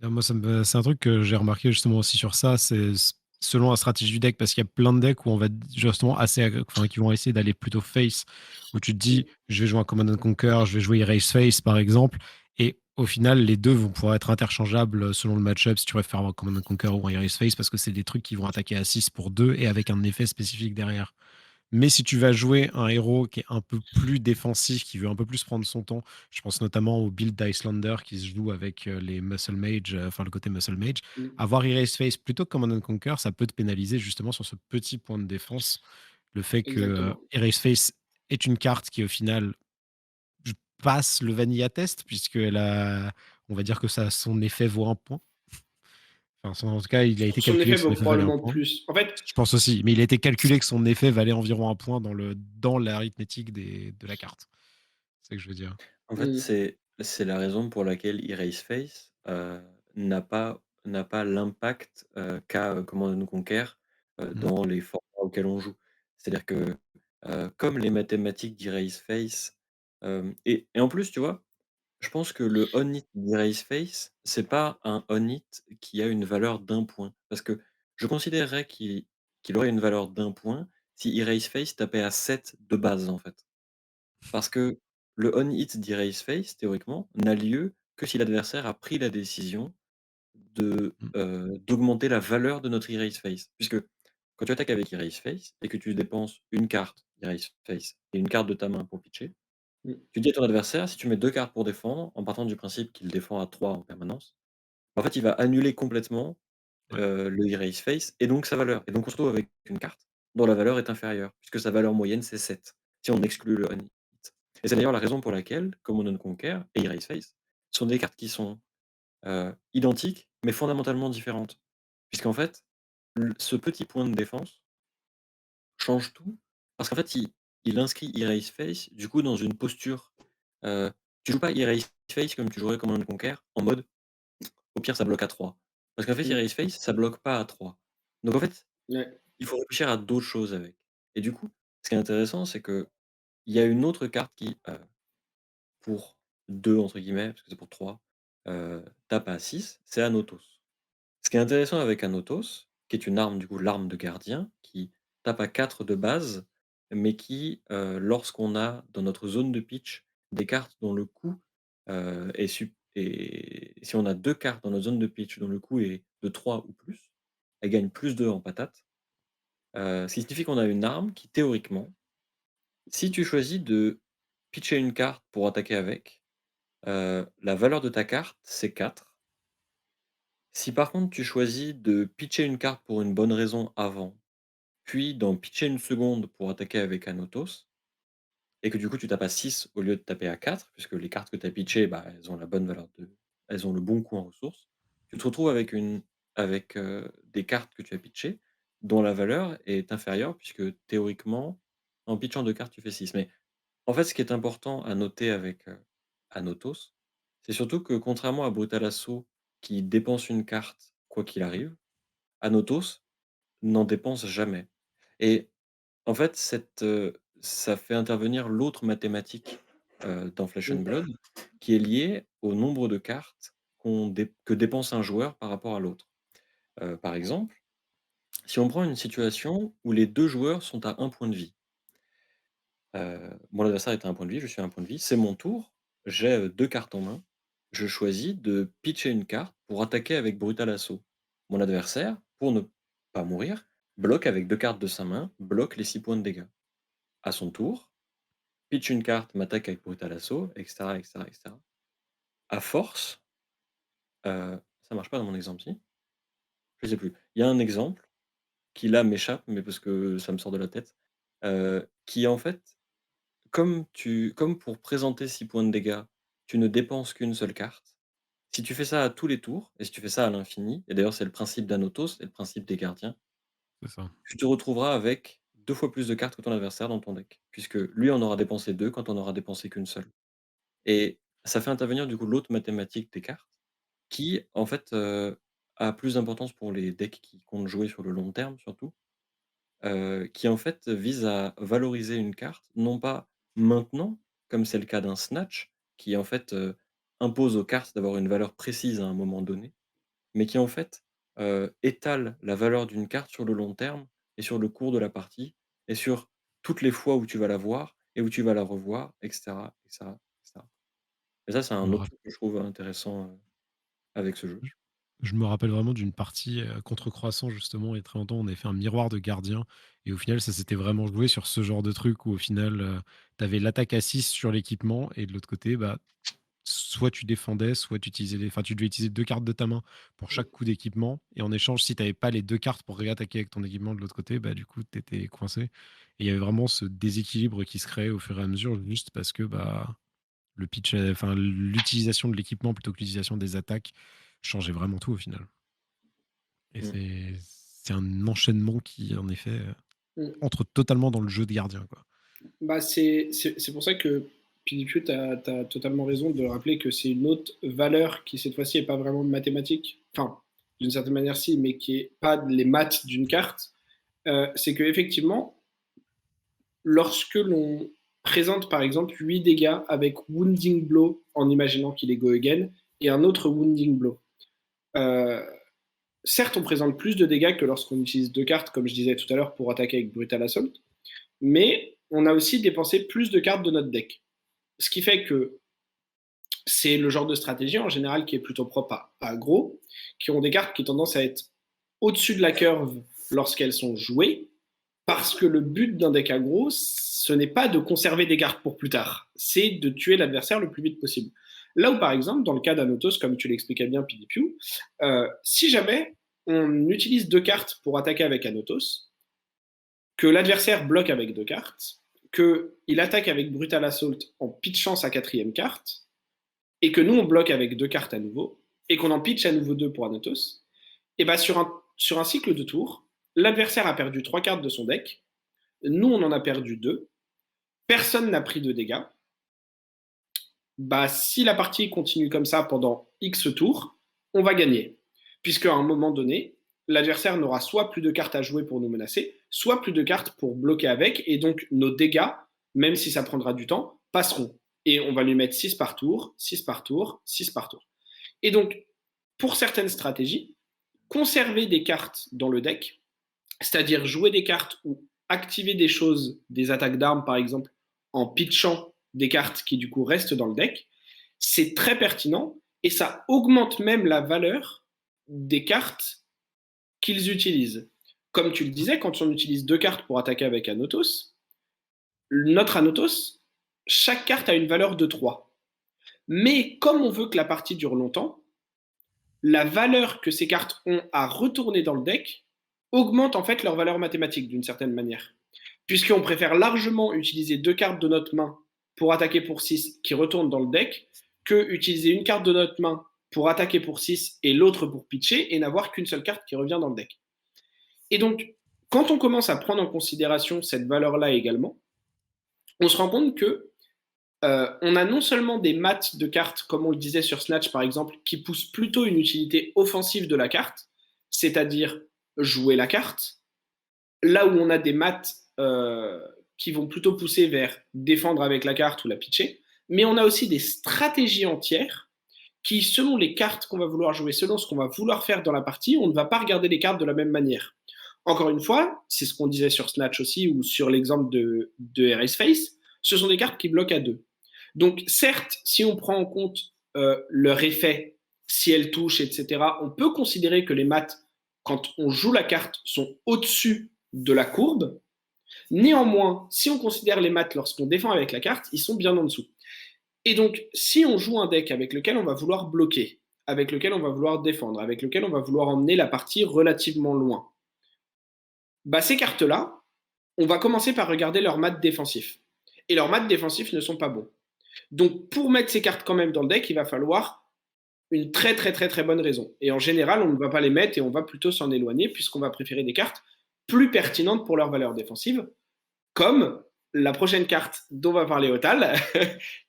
Speaker 1: Moi, c'est un truc que j'ai remarqué justement aussi sur ça, c'est selon la stratégie du deck, parce qu'il y a plein de decks où on va justement qui vont essayer d'aller plutôt face, où tu te dis, je vais jouer un Command & Conquer, je vais jouer Erase Face par exemple, et au final, les deux vont pouvoir être interchangeables selon le match-up si tu préfères un Command & Conquer ou un Erase Face, parce que c'est des trucs qui vont attaquer à 6 pour 2 et avec un effet spécifique derrière. Mais si tu vas jouer un héros qui est un peu plus défensif, qui veut un peu plus prendre son temps, je pense notamment au build d'Icelander qui se joue avec les Muscle Mage, enfin le côté Muscle Mage,
Speaker 2: Mm.
Speaker 1: avoir Erase Face plutôt que Command and Conquer, ça peut te pénaliser justement sur ce petit point de défense. Le fait que
Speaker 2: Exactement.
Speaker 1: Erase Face est une carte qui au final passe le Vanilla Test, puisqu'elle a, on va dire que ça, son effet vaut un point. Enfin, en tout cas, il a été
Speaker 2: Son
Speaker 1: calculé
Speaker 2: effet
Speaker 1: que son
Speaker 2: vaut
Speaker 1: effet valait un
Speaker 2: probablement
Speaker 1: point.
Speaker 2: plus. En fait,
Speaker 1: Je pense aussi, mais il a été calculé que son effet valait environ un point dans l'arithmétique de la carte. C'est ça que je veux dire.
Speaker 3: En fait,
Speaker 2: mm,
Speaker 3: c'est la raison pour laquelle Erase Face, n'a pas l'impact, qu'a, Command& Conquer,
Speaker 1: Mhm.
Speaker 3: dans les formats auxquels on joue. C'est-à-dire que, comme les mathématiques d'Erase Face, et en plus, tu vois, je pense que le on hit d'Erase Face, c'est pas un on hit qui a une valeur d'un point. Parce que je considérerais qu'il aurait une valeur d'un point si Erase Face tapait à 7 de base, en fait. Parce que le on hit d'Erase Face, théoriquement, n'a lieu que si l'adversaire a pris la décision d'augmenter la valeur de notre Erase Face. Puisque quand tu attaques avec Erase Face et que tu dépenses une carte Erase Face et une carte de ta main pour pitcher,
Speaker 2: mm,
Speaker 3: tu dis à ton adversaire, si tu mets 2 cartes pour défendre, en partant du principe qu'il défend à 3 en permanence, en fait, il va annuler complètement,
Speaker 1: Ouais.
Speaker 3: le Erase Face et donc sa valeur. Et donc on se retrouve avec une carte dont la valeur est inférieure, puisque sa valeur moyenne, c'est 7 si on exclut le on hit. Et c'est d'ailleurs la raison pour laquelle Command& Conquer et Erase Face sont des cartes qui sont, identiques, mais fondamentalement différentes. Puisqu'en fait, ce petit point de défense change tout, parce qu'en fait, il inscrit Erase Face, du coup, dans une posture, tu joues pas Erase Face comme tu jouerais Command& Conquer, en mode: «Au pire, ça bloque à 3». Parce qu'en fait,
Speaker 2: mm,
Speaker 3: Erase Face, ça bloque pas à 3. Donc en fait,
Speaker 2: ouais,
Speaker 3: il faut réfléchir à d'autres choses avec. Et du coup, ce qui est intéressant, c'est qu'il y a une autre carte qui, pour 2 entre guillemets, parce que c'est pour 3, tape à 6, c'est Anotos. Ce qui est intéressant avec Anotos, qui est une arme, du coup, l'arme de gardien, qui tape à 4 de base, mais qui, lorsqu'on a dans notre zone de pitch des cartes dont le coût, et si on a 2 cartes dans notre zone de pitch dont le coût est de 3 ou plus, elle gagne +2 en patate. Ce qui signifie qu'on a une arme qui, théoriquement, si tu choisis de pitcher une carte pour attaquer avec, la valeur de ta carte, c'est 4. Si par contre tu choisis de pitcher une carte pour une bonne raison avant, puis d'en pitcher une seconde pour attaquer avec Anotos, et que du coup tu tapes à 6 au lieu de taper à 4, puisque les cartes que tu as pitchées, bah, elles ont le bon coût en ressources. Tu te retrouves avec des cartes que tu as pitchées, dont la valeur est inférieure, puisque théoriquement, en pitchant 2 cartes, tu fais 6. Mais en fait, ce qui est important à noter avec, Anotos, c'est surtout que contrairement à Brutal Assaut qui dépense une carte quoi qu'il arrive, Anotos n'en dépense jamais. Et en fait, ça fait intervenir l'autre mathématique, dans Flesh and
Speaker 2: mm,
Speaker 3: Blood, qui est liée au nombre de cartes que dépense un joueur par rapport à l'autre. Par exemple, si on prend une situation où les 2 joueurs sont à un point de vie. Mon adversaire est à un point de vie, je suis à un point de vie, c'est mon tour, j'ai, 2 cartes en main. Je choisis de pitcher une carte pour attaquer avec Brutal Assaut. Mon adversaire, pour ne pas mourir, bloque avec 2 cartes de sa main, bloque les 6 points de dégâts. À son tour, pitch une carte, m'attaque avec Brutal Assaut, et cetera, et cetera, et cetera. À force, ça marche pas dans mon exemple, si? Je sais plus. Il y a un exemple qui là m'échappe, mais parce que ça me sort de la tête, qui en fait, comme pour présenter 6 points de dégâts, tu ne dépenses qu'une seule carte. Si tu fais ça à tous les tours, et si tu fais ça à l'infini, et d'ailleurs c'est le principe d'Anotos et le principe des gardiens,
Speaker 1: C'est ça.
Speaker 3: tu te retrouveras avec 2 fois plus de cartes que ton adversaire dans ton deck. Puisque lui en aura dépensé 2 quand on aura dépensé qu'une seule. Et ça fait intervenir du coup l'autre mathématique des cartes, qui en fait, a plus d'importance pour les decks qui comptent jouer sur le long terme surtout, qui en fait vise à valoriser une carte, non pas maintenant, comme c'est le cas d'un snatch, qui en fait, impose aux cartes d'avoir une valeur précise à un moment donné, mais qui en fait, étale la valeur d'une carte sur le long terme et sur le cours de la partie et sur toutes les fois où tu vas la voir et où tu vas la revoir et cetera, et cetera, et cetera. Et ça, c'est
Speaker 1: Ça me
Speaker 3: un autre
Speaker 1: rapp-
Speaker 3: truc que je trouve intéressant, avec ce jeu.
Speaker 1: Je me rappelle vraiment d'une partie contre Croissant, justement, il y a très longtemps. On avait fait un miroir de gardien. Et au final, ça s'était vraiment joué sur ce genre de truc où, au final, tu avais l'attaque à 6 sur l'équipement. Et de l'autre côté, bah, soit tu défendais, soit tu utilisais enfin, tu devais utiliser 2 cartes de ta main pour chaque coup d'équipement. Et en échange, si tu avais pas les 2 cartes pour réattaquer avec ton équipement de l'autre côté, bah, du coup, tu étais coincé. Et il y avait vraiment ce déséquilibre qui se créait au fur et à mesure, juste parce que bah, le pitch, enfin, l'utilisation de l'équipement plutôt que l'utilisation des attaques changeait vraiment tout au final. Et
Speaker 3: Mm.
Speaker 1: c'est un enchaînement qui, en effet,
Speaker 2: Mm.
Speaker 1: entre totalement dans le jeu de gardien, quoi.
Speaker 2: Bah, c'est pour ça que PDQ, tu as totalement raison de rappeler que c'est une autre valeur qui, cette fois-ci, n'est pas vraiment mathématique. Enfin, d'une certaine manière, si, mais qui n'est pas les maths d'une carte. C'est qu'effectivement, lorsque l'on présente, par exemple, 8 dégâts avec Wounding Blow, en imaginant qu'il est Go Again, et un autre Wounding Blow, euh, certes, on présente plus de dégâts que lorsqu'on utilise 2 cartes, comme je disais tout à l'heure, pour attaquer avec Brutal Assault, mais on a aussi dépensé plus de cartes de notre deck. Ce qui fait que c'est le genre de stratégie en général qui est plutôt propre à aggro, qui ont des cartes qui ont tendance à être au-dessus de la curve lorsqu'elles sont jouées, parce que le but d'un deck aggro, ce n'est pas de conserver des cartes pour plus tard, c'est de tuer l'adversaire le plus vite possible. Là où, par exemple, dans le cas d'Anotos, comme tu l'expliquais bien, PDPU, si jamais on utilise 2 cartes pour attaquer avec Anotos, que l'adversaire bloque avec 2 cartes, qu'il attaque avec Brutal Assault en pitchant sa 4e carte, et que nous, on bloque avec 2 cartes à nouveau, et qu'on en pitch à nouveau 2 pour Anotos, et bah sur un cycle de tour, l'adversaire a perdu 3 cartes de son deck, nous, on en a perdu 2, personne n'a pris de dégâts. Bah, si la partie continue comme ça pendant X tours, on va gagner. Puisqu'à un moment donné, l'adversaire n'aura soit plus de cartes à jouer pour nous menacer, soit plus de cartes pour bloquer avec, et donc nos dégâts, même si ça prendra du temps, passeront. Et on va lui mettre 6 par tour, 6 par tour, 6 par tour. Et donc, pour certaines stratégies, conserver des cartes dans le deck, c'est-à-dire jouer des cartes ou activer des choses, des attaques d'armes par exemple, en pitchant des cartes qui du coup restent dans le deck, c'est très pertinent et ça augmente même la valeur des cartes qu'ils utilisent. Comme tu le disais, quand on utilise 2 cartes pour attaquer avec Anotos, notre Anotos, chaque carte a une valeur de 3. Mais comme on veut que la partie dure longtemps, la valeur que ces cartes ont à retourner dans le deck augmente en fait leur valeur mathématique d'une certaine manière. Puisqu'on préfère largement utiliser 2 cartes de notre main pour attaquer pour 6 qui retournent dans le deck que utiliser une carte de notre main pour attaquer pour 6 et l'autre pour pitcher et n'avoir qu'une seule carte qui revient dans le deck. Et donc, quand on commence à prendre en considération cette valeur-là également, on se rend compte que on a non seulement des maths de cartes, comme on le disait sur Snatch par exemple, qui poussent plutôt une utilité offensive de la carte, c'est-à-dire jouer la carte, là où on a des maths qui vont plutôt pousser vers défendre avec la carte ou la pitcher, mais on a aussi des stratégies entières qui, selon les cartes qu'on va vouloir jouer, selon ce qu'on va vouloir faire dans la partie, on ne va pas regarder les cartes de la même manière. Encore une fois, c'est ce qu'on disait sur Snatch aussi ou sur l'exemple de Erase Face, ce sont des cartes qui bloquent à 2. Donc certes, si on prend en compte leur effet, si elle touche, etc., on peut considérer que les maths, quand on joue la carte, sont au-dessus de la courbe. Néanmoins, si on considère les maths lorsqu'on défend avec la carte, ils sont bien en dessous. Et donc, si on joue un deck avec lequel on va vouloir bloquer, avec lequel on va vouloir défendre, avec lequel on va vouloir emmener la partie relativement loin, bah ces cartes-là, on va commencer par regarder leurs maths défensifs. Et leurs maths défensifs ne sont pas bons. Donc, pour mettre ces cartes quand même dans le deck, il va falloir une très très très très bonne raison. Et en général, on ne va pas les mettre et on va plutôt s'en éloigner puisqu'on va préférer des cartes plus pertinentes pour leur valeur défensive, comme la prochaine carte dont va parler Otal,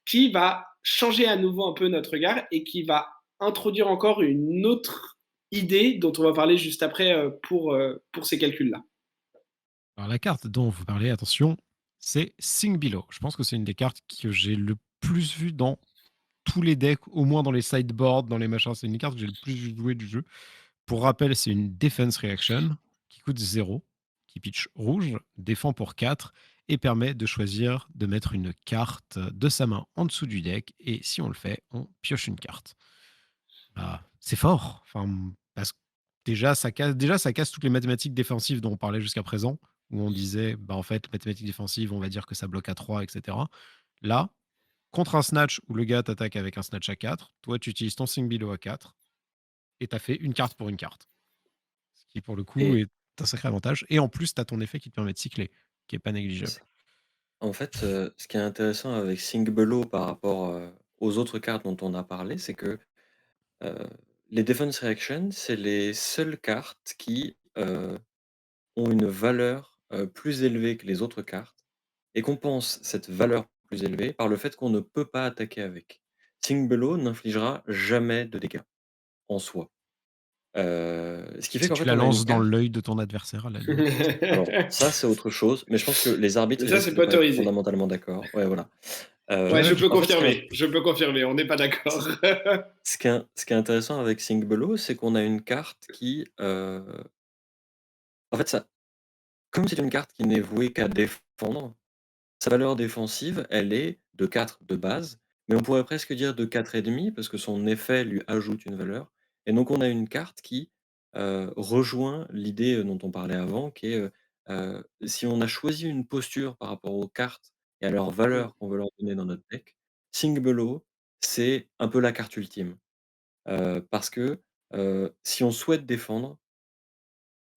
Speaker 2: qui va changer à nouveau un peu notre regard et qui va introduire encore une autre idée dont on va parler juste après pour ces calculs-là.
Speaker 1: Alors, la carte dont vous parlez, attention, c'est Sing Below. Je pense que c'est une des cartes que j'ai le plus vu dans tous les decks, au moins dans les sideboards, dans les machins. C'est une carte que j'ai le plus vu jouer du jeu. Pour rappel, c'est une Defense Reaction qui coûte 0, qui pitch rouge, défend pour 4 et permet de choisir de mettre une carte de sa main en dessous du deck. Et si on le fait, on pioche une carte. Ah, c'est fort. Enfin, parce que déjà, ça casse toutes les mathématiques défensives dont on parlait jusqu'à présent, où on disait, bah, en fait, mathématiques défensives, on va dire que ça bloque à 3, etc. Là, contre un snatch où le gars t'attaque avec un snatch à 4, toi, tu utilises ton swing below à 4 et tu as fait une carte pour une carte. Ce qui, pour le coup,
Speaker 3: Et
Speaker 1: est un sacré avantage. Et en plus, tu as ton effet qui te permet de cycler, qui est pas négligeable.
Speaker 3: c'est en fait, ce qui est intéressant avec Think Below par rapport, aux autres cartes dont on a parlé, c'est que, heu, les Defense Reaction, c'est les seules cartes qui, ont une valeur, plus élevée que les autres cartes et compense cette valeur plus élevée par le fait qu'on ne peut pas attaquer avec. Think Below n'infligera jamais de dégâts en soi. Ce qui fait
Speaker 1: Si
Speaker 3: qu'en
Speaker 1: tu
Speaker 3: fait,
Speaker 1: la
Speaker 3: on a une
Speaker 1: lances dans
Speaker 3: carte.
Speaker 1: l'œil de ton adversaire, à la limite.
Speaker 3: Alors ça, c'est autre chose, mais je pense que les arbitres,
Speaker 2: Mais
Speaker 3: ils
Speaker 2: ça,
Speaker 3: risquent
Speaker 2: c'est
Speaker 3: de
Speaker 2: pas
Speaker 3: pas être
Speaker 2: autorisé.
Speaker 3: fondamentalement d'accord. Ouais, voilà.
Speaker 2: Ouais, je
Speaker 1: Ouais,
Speaker 2: peux
Speaker 3: En fait,
Speaker 2: confirmer. Je peux confirmer. On n'est pas d'accord.
Speaker 3: ce qui est intéressant avec Think Below, c'est qu'on a une carte qui, en fait, ça comme c'est une carte qui n'est vouée qu'à défendre, sa valeur défensive, elle est de 4 de base, mais on pourrait presque dire de 4,5 parce que son effet lui ajoute une valeur et donc on a une carte qui, rejoint l'idée, dont on parlait avant qui est, si on a choisi une posture par rapport aux cartes et à leur
Speaker 2: Mm.
Speaker 3: valeur qu'on veut leur donner dans notre deck, Think Below, c'est un peu la carte ultime. Parce que, si on souhaite défendre,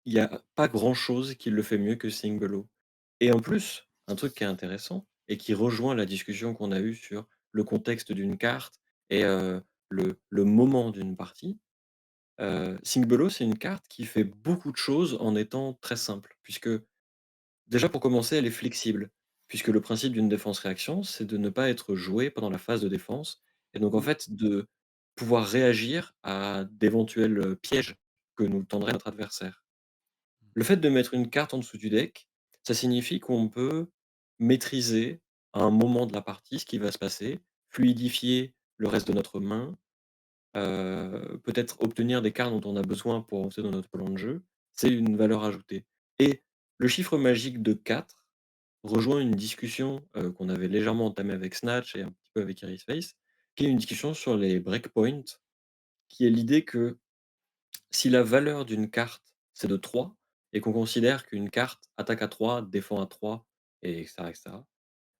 Speaker 3: il y a pas grand chose qui le fait mieux que Think Below. Et en plus, un truc qui est intéressant et qui rejoint la discussion qu'on a eue sur le contexte d'une carte et le moment d'une partie, Think Below, c'est une carte qui fait beaucoup de choses en étant très simple. Puisque déjà pour commencer, elle est flexible, puisque le principe d'une défense-réaction, c'est de ne pas être joué pendant la phase de défense et donc en
Speaker 2: Mm.
Speaker 3: fait de pouvoir réagir à d'éventuels, pièges que nous tendrait notre adversaire. Le fait de mettre une carte en dessous du deck, ça signifie qu'on peut maîtriser à un moment de la partie ce qui va se passer, fluidifier le reste de notre main, peut-être obtenir des cartes dont on a besoin pour avancer dans notre plan de jeu. C'est une valeur ajoutée et le chiffre magique de 4 rejoint une discussion, qu'on avait légèrement entamée avec Snatch et un petit peu avec Iris Face, qui est une discussion sur les breakpoints, qui est l'idée que si la valeur d'une carte, c'est de 3 et qu'on considère qu'une carte attaque à 3, défend à 3 et cetera.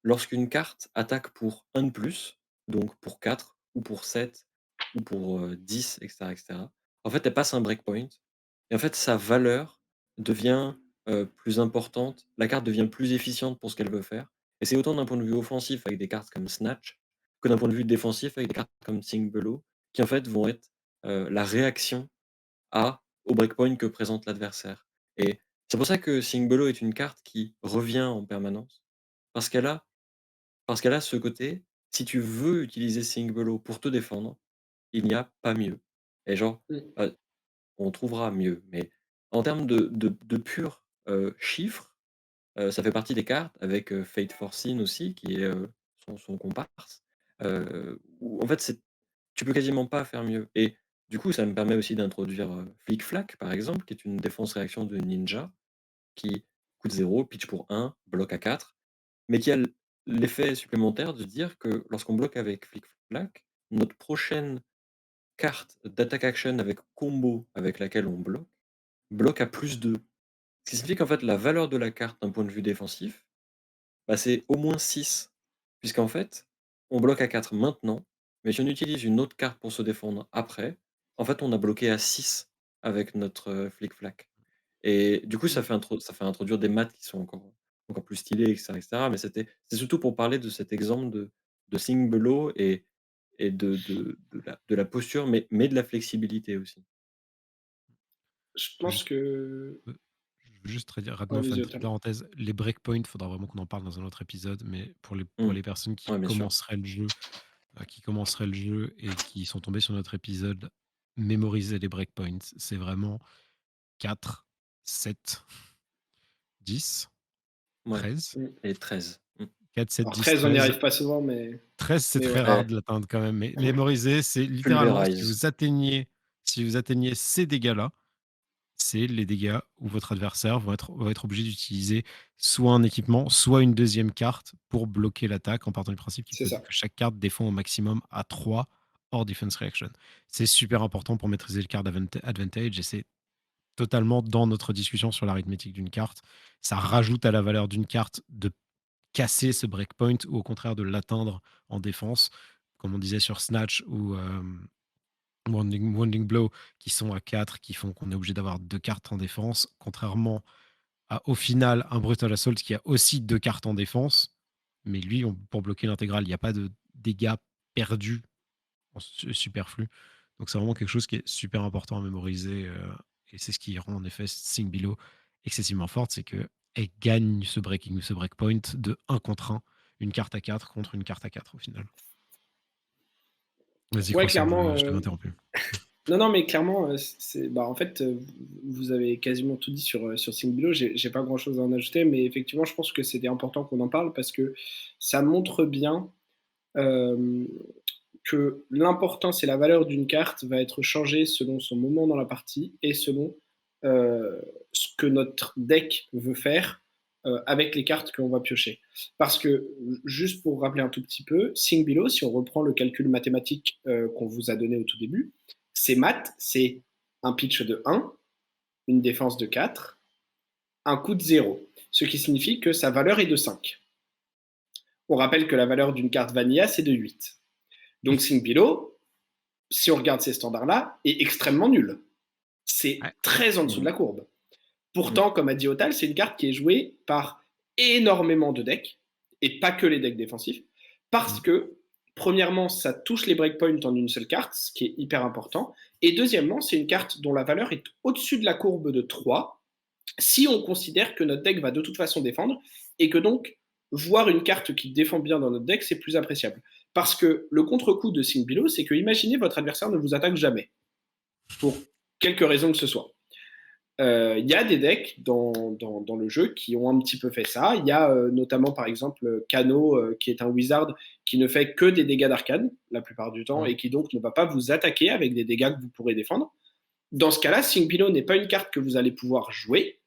Speaker 3: Lorsqu'une carte attaque pour un de plus, donc pour 4 ou pour 7 ou pour, 10 et cetera, en fait, elle passe un breakpoint et en fait, sa valeur devient, plus importante. La carte devient plus efficiente pour ce qu'elle veut faire et c'est autant d'un point de vue offensif avec des cartes comme Snatch, que d'un point de vue défensif avec des cartes comme Think Below, qui en fait vont être, la réaction au breakpoint que présente l'adversaire et c'est pour ça que Singbolo est une carte qui revient en permanence, parce qu'elle a ce côté, si tu veux utiliser Singbolo pour te défendre, il n'y a pas mieux et genre,
Speaker 2: Mm.
Speaker 3: on trouvera mieux, mais en termes de purs, chiffres, ça fait partie des cartes avec, Fate Forcing aussi qui est, son comparse, où en fait c'est tu peux quasiment pas faire mieux et du coup, ça me permet aussi d'introduire, Flic Flac, par exemple, qui est une défense-réaction de ninja qui coûte 0, pitch pour 1, bloque à 4, mais qui a l'effet supplémentaire de dire que lorsqu'on bloque avec Flic Flac, notre prochaine carte d'attaque action avec combo avec laquelle on bloque à +2. Ce qui signifie qu'en fait, la valeur de la carte d'un point de vue défensif, bah, c'est au moins 6, puisqu'en fait, on bloque à 4 maintenant, mais si on utilise une autre carte pour se défendre après, en fait, on a bloqué à 6 avec notre, flic-flac et du coup,
Speaker 2: Mm.
Speaker 3: ça fait introduire des maths qui sont encore plus stylées et cetera, mais c'est surtout pour parler de cet exemple de Sing Below et de la posture, mais de la flexibilité aussi.
Speaker 2: Je
Speaker 1: Je veux
Speaker 2: pense
Speaker 1: juste,
Speaker 2: que.
Speaker 1: je veux juste rapidement faire
Speaker 2: Vas-y,
Speaker 1: une petite
Speaker 2: Otham.
Speaker 1: parenthèse. Les breakpoints, il faudra vraiment qu'on en parle dans un autre épisode, mais pour
Speaker 3: Mmh.
Speaker 1: les personnes
Speaker 3: Ouais, bien sûr.
Speaker 1: qui commenceraient le jeu et qui sont tombés sur notre épisode, mémoriser les breakpoints. C'est vraiment 4, 7, 10,
Speaker 3: Ouais
Speaker 1: 13.
Speaker 2: Mm.
Speaker 3: et 13.
Speaker 1: 4, 7,
Speaker 2: Alors
Speaker 1: 10,
Speaker 2: 13, on n'y
Speaker 1: 13.
Speaker 2: arrive pas souvent, mais
Speaker 1: 13, c'est très
Speaker 2: ouais.
Speaker 1: rare
Speaker 3: Ouais,
Speaker 1: de l'atteindre quand même. Mais mémoriser, c'est littéralement,
Speaker 3: pulvérise.
Speaker 1: si vous atteignez ces dégâts-là, c'est les dégâts où votre adversaire va être obligé d'utiliser soit un équipement, soit une deuxième carte pour bloquer l'attaque, en partant du principe
Speaker 2: C'est
Speaker 1: que
Speaker 2: ça.
Speaker 1: chaque carte défend au maximum à 3 hors defense reaction. C'est super important pour maîtriser le card advantage et c'est totalement dans notre discussion sur l'arithmétique d'une carte. Ça rajoute à la valeur d'une carte de casser ce breakpoint ou au contraire de l'atteindre en défense, comme on disait sur Snatch ou Wounding Blow, qui sont à 4, qui font qu'on est obligé d'avoir 2 cartes en défense, contrairement à, au final, un Brutal Assault qui a aussi 2 cartes en défense, mais lui, pour bloquer l'intégrale, il n'y a pas de dégâts perdus en superflu. Donc c'est vraiment quelque chose qui est super important à mémoriser, et c'est ce qui rend en effet Sing Below excessivement forte, c'est qu'elle gagne ce breakpoint de 1 contre 1, une carte à 4 contre une carte à 4 au final. Vas-y,
Speaker 2: Ouais,
Speaker 1: Croissant,
Speaker 2: clairement.
Speaker 1: je t'avais interrompu.
Speaker 2: Non, mais clairement, en fait, vous avez quasiment tout dit sur Singbilo. J'ai pas grand-chose à en ajouter, mais effectivement, je pense que c'était important qu'on en parle parce que ça montre bien euh, que l'importance et la valeur d'une carte va être changée selon son moment dans la partie et selon ce que notre deck veut faire avec les cartes qu'on va piocher. Parce que, juste pour rappeler un tout petit peu, Singbilo, si on reprend le calcul mathématique qu'on vous a donné au tout début, c'est maths, c'est un pitch de 1, une défense de 4, un coût de 0, ce qui signifie que sa valeur est de 5. On rappelle que la valeur d'une carte Vanilla, c'est de 8. Donc Singbilo, si on regarde ces standards-là, est extrêmement nul. C'est
Speaker 1: Ouais.
Speaker 2: très en dessous de la courbe. Pourtant, comme a dit Otal, c'est une carte qui est jouée par énormément de decks, et pas que les decks défensifs, parce que, premièrement, ça touche les breakpoints en une seule carte, ce qui est hyper important, et deuxièmement, c'est une carte dont la valeur est au-dessus de la courbe de 3, si on considère que notre deck va de toute façon défendre, et que donc, voir une carte qui défend bien dans notre deck, c'est plus appréciable. Parce que le contre-coup de Singbilo, c'est que imaginez votre adversaire ne vous attaque jamais, pour quelque raison que ce soit. Il y a des decks dans le jeu qui ont un petit peu fait ça. Il y a notamment par exemple Kano, qui est un wizard qui ne fait que des dégâts d'arcane la plupart du temps et qui donc ne va pas vous attaquer avec des dégâts que vous pourrez défendre. Dans ce cas-là, Singbilo n'est pas une carte que vous allez pouvoir jouer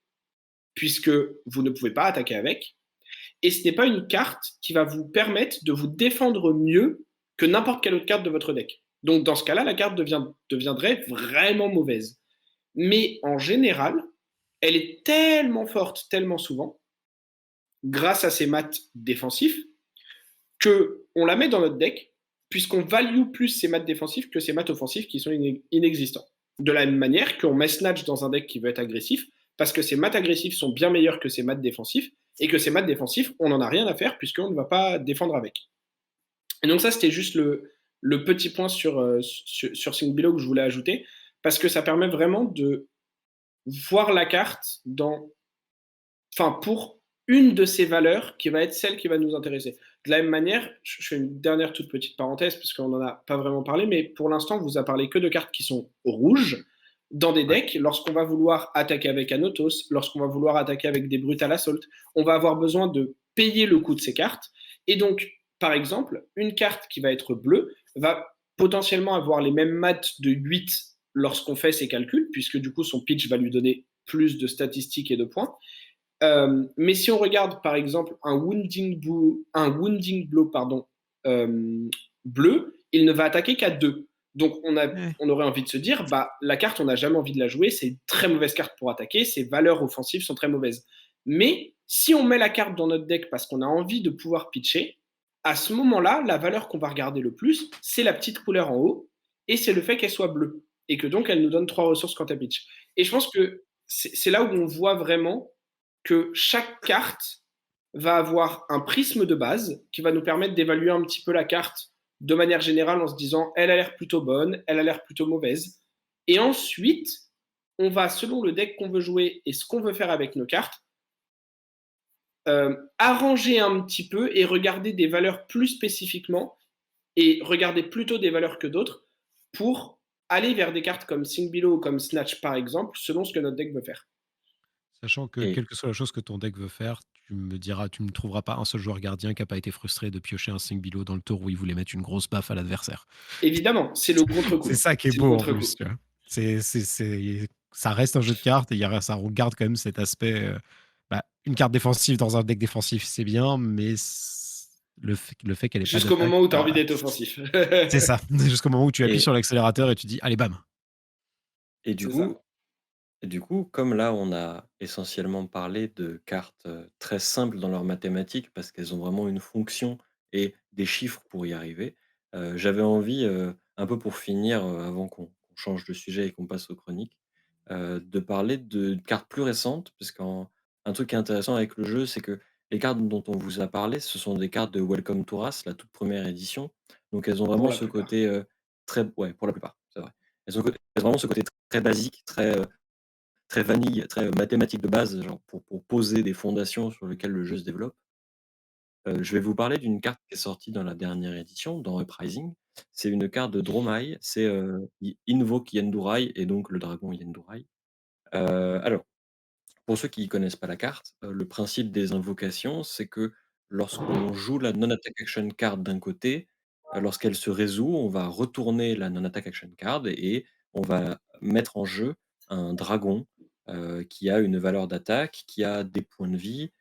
Speaker 2: puisque vous ne pouvez pas attaquer avec. Et ce n'est pas une carte qui va vous permettre de vous défendre mieux que n'importe quelle autre carte de votre deck. Donc dans ce cas-là, la carte deviendrait vraiment mauvaise. Mais en général, elle est tellement forte, tellement souvent, grâce à ses maths défensifs, qu'on la met dans notre deck, puisqu'on value plus ses maths défensifs que ses maths offensifs qui sont inexistants. De la même manière qu'on met Snatch dans un deck qui veut être agressif, parce que ses maths agressifs sont bien meilleurs que ses maths défensifs, et que ses maths défensifs, on n'en a rien à faire, puisqu'on ne va pas défendre avec. Et donc ça, c'était juste le petit point sur Singbilo que je voulais ajouter, parce que ça permet vraiment de voir la carte pour une de ces valeurs qui va être celle qui va nous intéresser. De la même manière, je fais une dernière toute petite parenthèse parce qu'on n'en a pas vraiment parlé, mais pour l'instant, on vous a parlé que de cartes qui sont rouges dans des decks. Lorsqu'on va vouloir attaquer avec Anotos, lorsqu'on va vouloir attaquer avec des Brutal Assault, on va avoir besoin de payer le coût de ces cartes. Et donc, par exemple, une carte qui va être bleue va potentiellement avoir les mêmes maths de 8 lorsqu'on fait ses calculs, puisque du coup, son pitch va lui donner plus de statistiques et de points. Mais si on regarde, par exemple, un Wounding Blow bleu, il ne va attaquer qu'à 2. Donc, on aurait envie de se dire, la carte, on n'a jamais envie de la jouer, c'est une très mauvaise carte pour attaquer, ses valeurs offensives sont très mauvaises. Mais si on met la carte dans notre deck parce qu'on a envie de pouvoir pitcher, à ce moment-là, la valeur qu'on va regarder le plus, c'est la petite couleur en haut, et c'est le fait qu'elle soit bleue, et que donc elle nous donne 3 ressources quand elle pitch. Et je pense que c'est là où on voit vraiment que chaque carte va avoir un prisme de base qui va nous permettre d'évaluer un petit peu la carte de manière générale en se disant elle a l'air plutôt bonne, elle a l'air plutôt mauvaise. Et ensuite, on va, selon le deck qu'on veut jouer et ce qu'on veut faire avec nos cartes, arranger un petit peu et regarder des valeurs plus spécifiquement et regarder plutôt des valeurs que d'autres pour aller vers des cartes comme Singbilo ou comme Snatch par exemple, selon ce que notre deck veut faire.
Speaker 1: Sachant que quelle que soit la chose que ton deck veut faire, tu ne trouveras pas un seul joueur gardien qui n'a pas été frustré de piocher un Singbilo dans le tour où il voulait mettre une grosse baffe à l'adversaire.
Speaker 2: Évidemment, c'est le contre-coup.
Speaker 1: C'est ça qui est beau en plus. Tu vois. Ça reste un jeu de cartes et ça regarde quand même cet aspect. Une carte défensive dans un deck défensif, c'est bien, mais le fait qu'elle ait pas
Speaker 2: Jusqu'au
Speaker 1: d'attaque,
Speaker 2: moment où tu as envie d'être offensif.
Speaker 1: c'est ça, jusqu'au moment où tu appuies
Speaker 3: Et
Speaker 1: sur l'accélérateur et tu dis: «Allez bam!»
Speaker 3: et
Speaker 2: C'est ça.
Speaker 3: du coup, comme là, on a essentiellement parlé de cartes, très simples dans leurs mathématiques parce qu'elles ont vraiment une fonction et des chiffres pour y arriver, j'avais envie, un peu pour finir, avant qu'on change de sujet et qu'on passe aux chroniques, de parler de cartes plus récentes parce qu'un truc qui est intéressant avec le jeu, c'est que les cartes dont on vous a parlé, ce sont des cartes de Welcome to Ras, la toute première édition. Donc elles ont
Speaker 2: Pour
Speaker 3: vraiment
Speaker 2: la
Speaker 3: ce
Speaker 2: plupart.
Speaker 3: côté, très ouais, pour la plupart, c'est vrai. Elles ont vraiment ce côté très basique, très vanille, très mathématique de base, genre pour poser des fondations sur lesquelles le jeu se développe. Je vais vous parler d'une carte qui est sortie dans la dernière édition, dans Uprising. C'est une carte de Dromai, c'est, i Invoke Yendurai et donc le dragon Yendurai. Alors, pour ceux qui ne connaissent pas la carte, le principe des invocations, c'est que lorsqu'on joue la non-attack action card d'un côté, lorsqu'elle se résout, on va retourner la non-attack action card et on va mettre en jeu un dragon, qui a une valeur d'attaque, qui a des points de vie,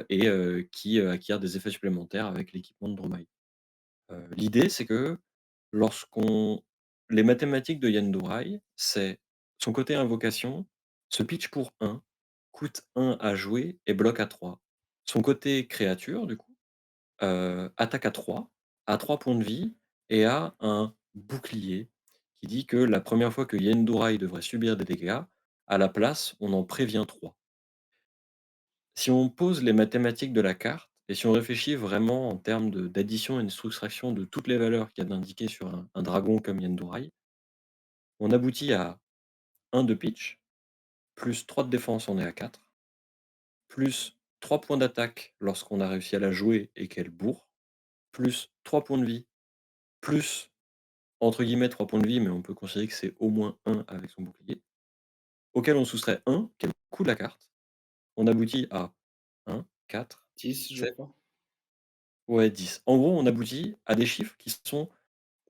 Speaker 3: et qui, acquiert des effets supplémentaires avec l'équipement de Dromai. L'idée, c'est que lorsqu'on les mathématiques de Yendurai, c'est son côté invocation se pitch pour 1, coûte 1 à jouer et bloque à 3. Son côté créature, du coup, attaque à 3 points de vie et a un bouclier qui dit que la première fois que Yendurai devrait subir des dégâts, à la place, on en prévient 3. Si on pose les mathématiques de la carte et si on réfléchit vraiment en termes d'addition et de soustraction de toutes les valeurs qu'il y a d'indiquées sur un dragon comme Yendurai, on aboutit à 1 de pitch, plus 3 de défense, on est à 4, plus 3 points d'attaque lorsqu'on a réussi à la jouer et qu'elle bourre, plus 3 points de vie, plus, entre guillemets, 3 points de vie, mais on peut considérer que c'est au moins 1 avec son bouclier, auquel on soustrait 1, qui est le coût de la carte. On aboutit à 1, 4,
Speaker 2: 10, je
Speaker 3: 7,
Speaker 2: crois.
Speaker 3: ouais, 10. En gros, on aboutit à des chiffres qui sont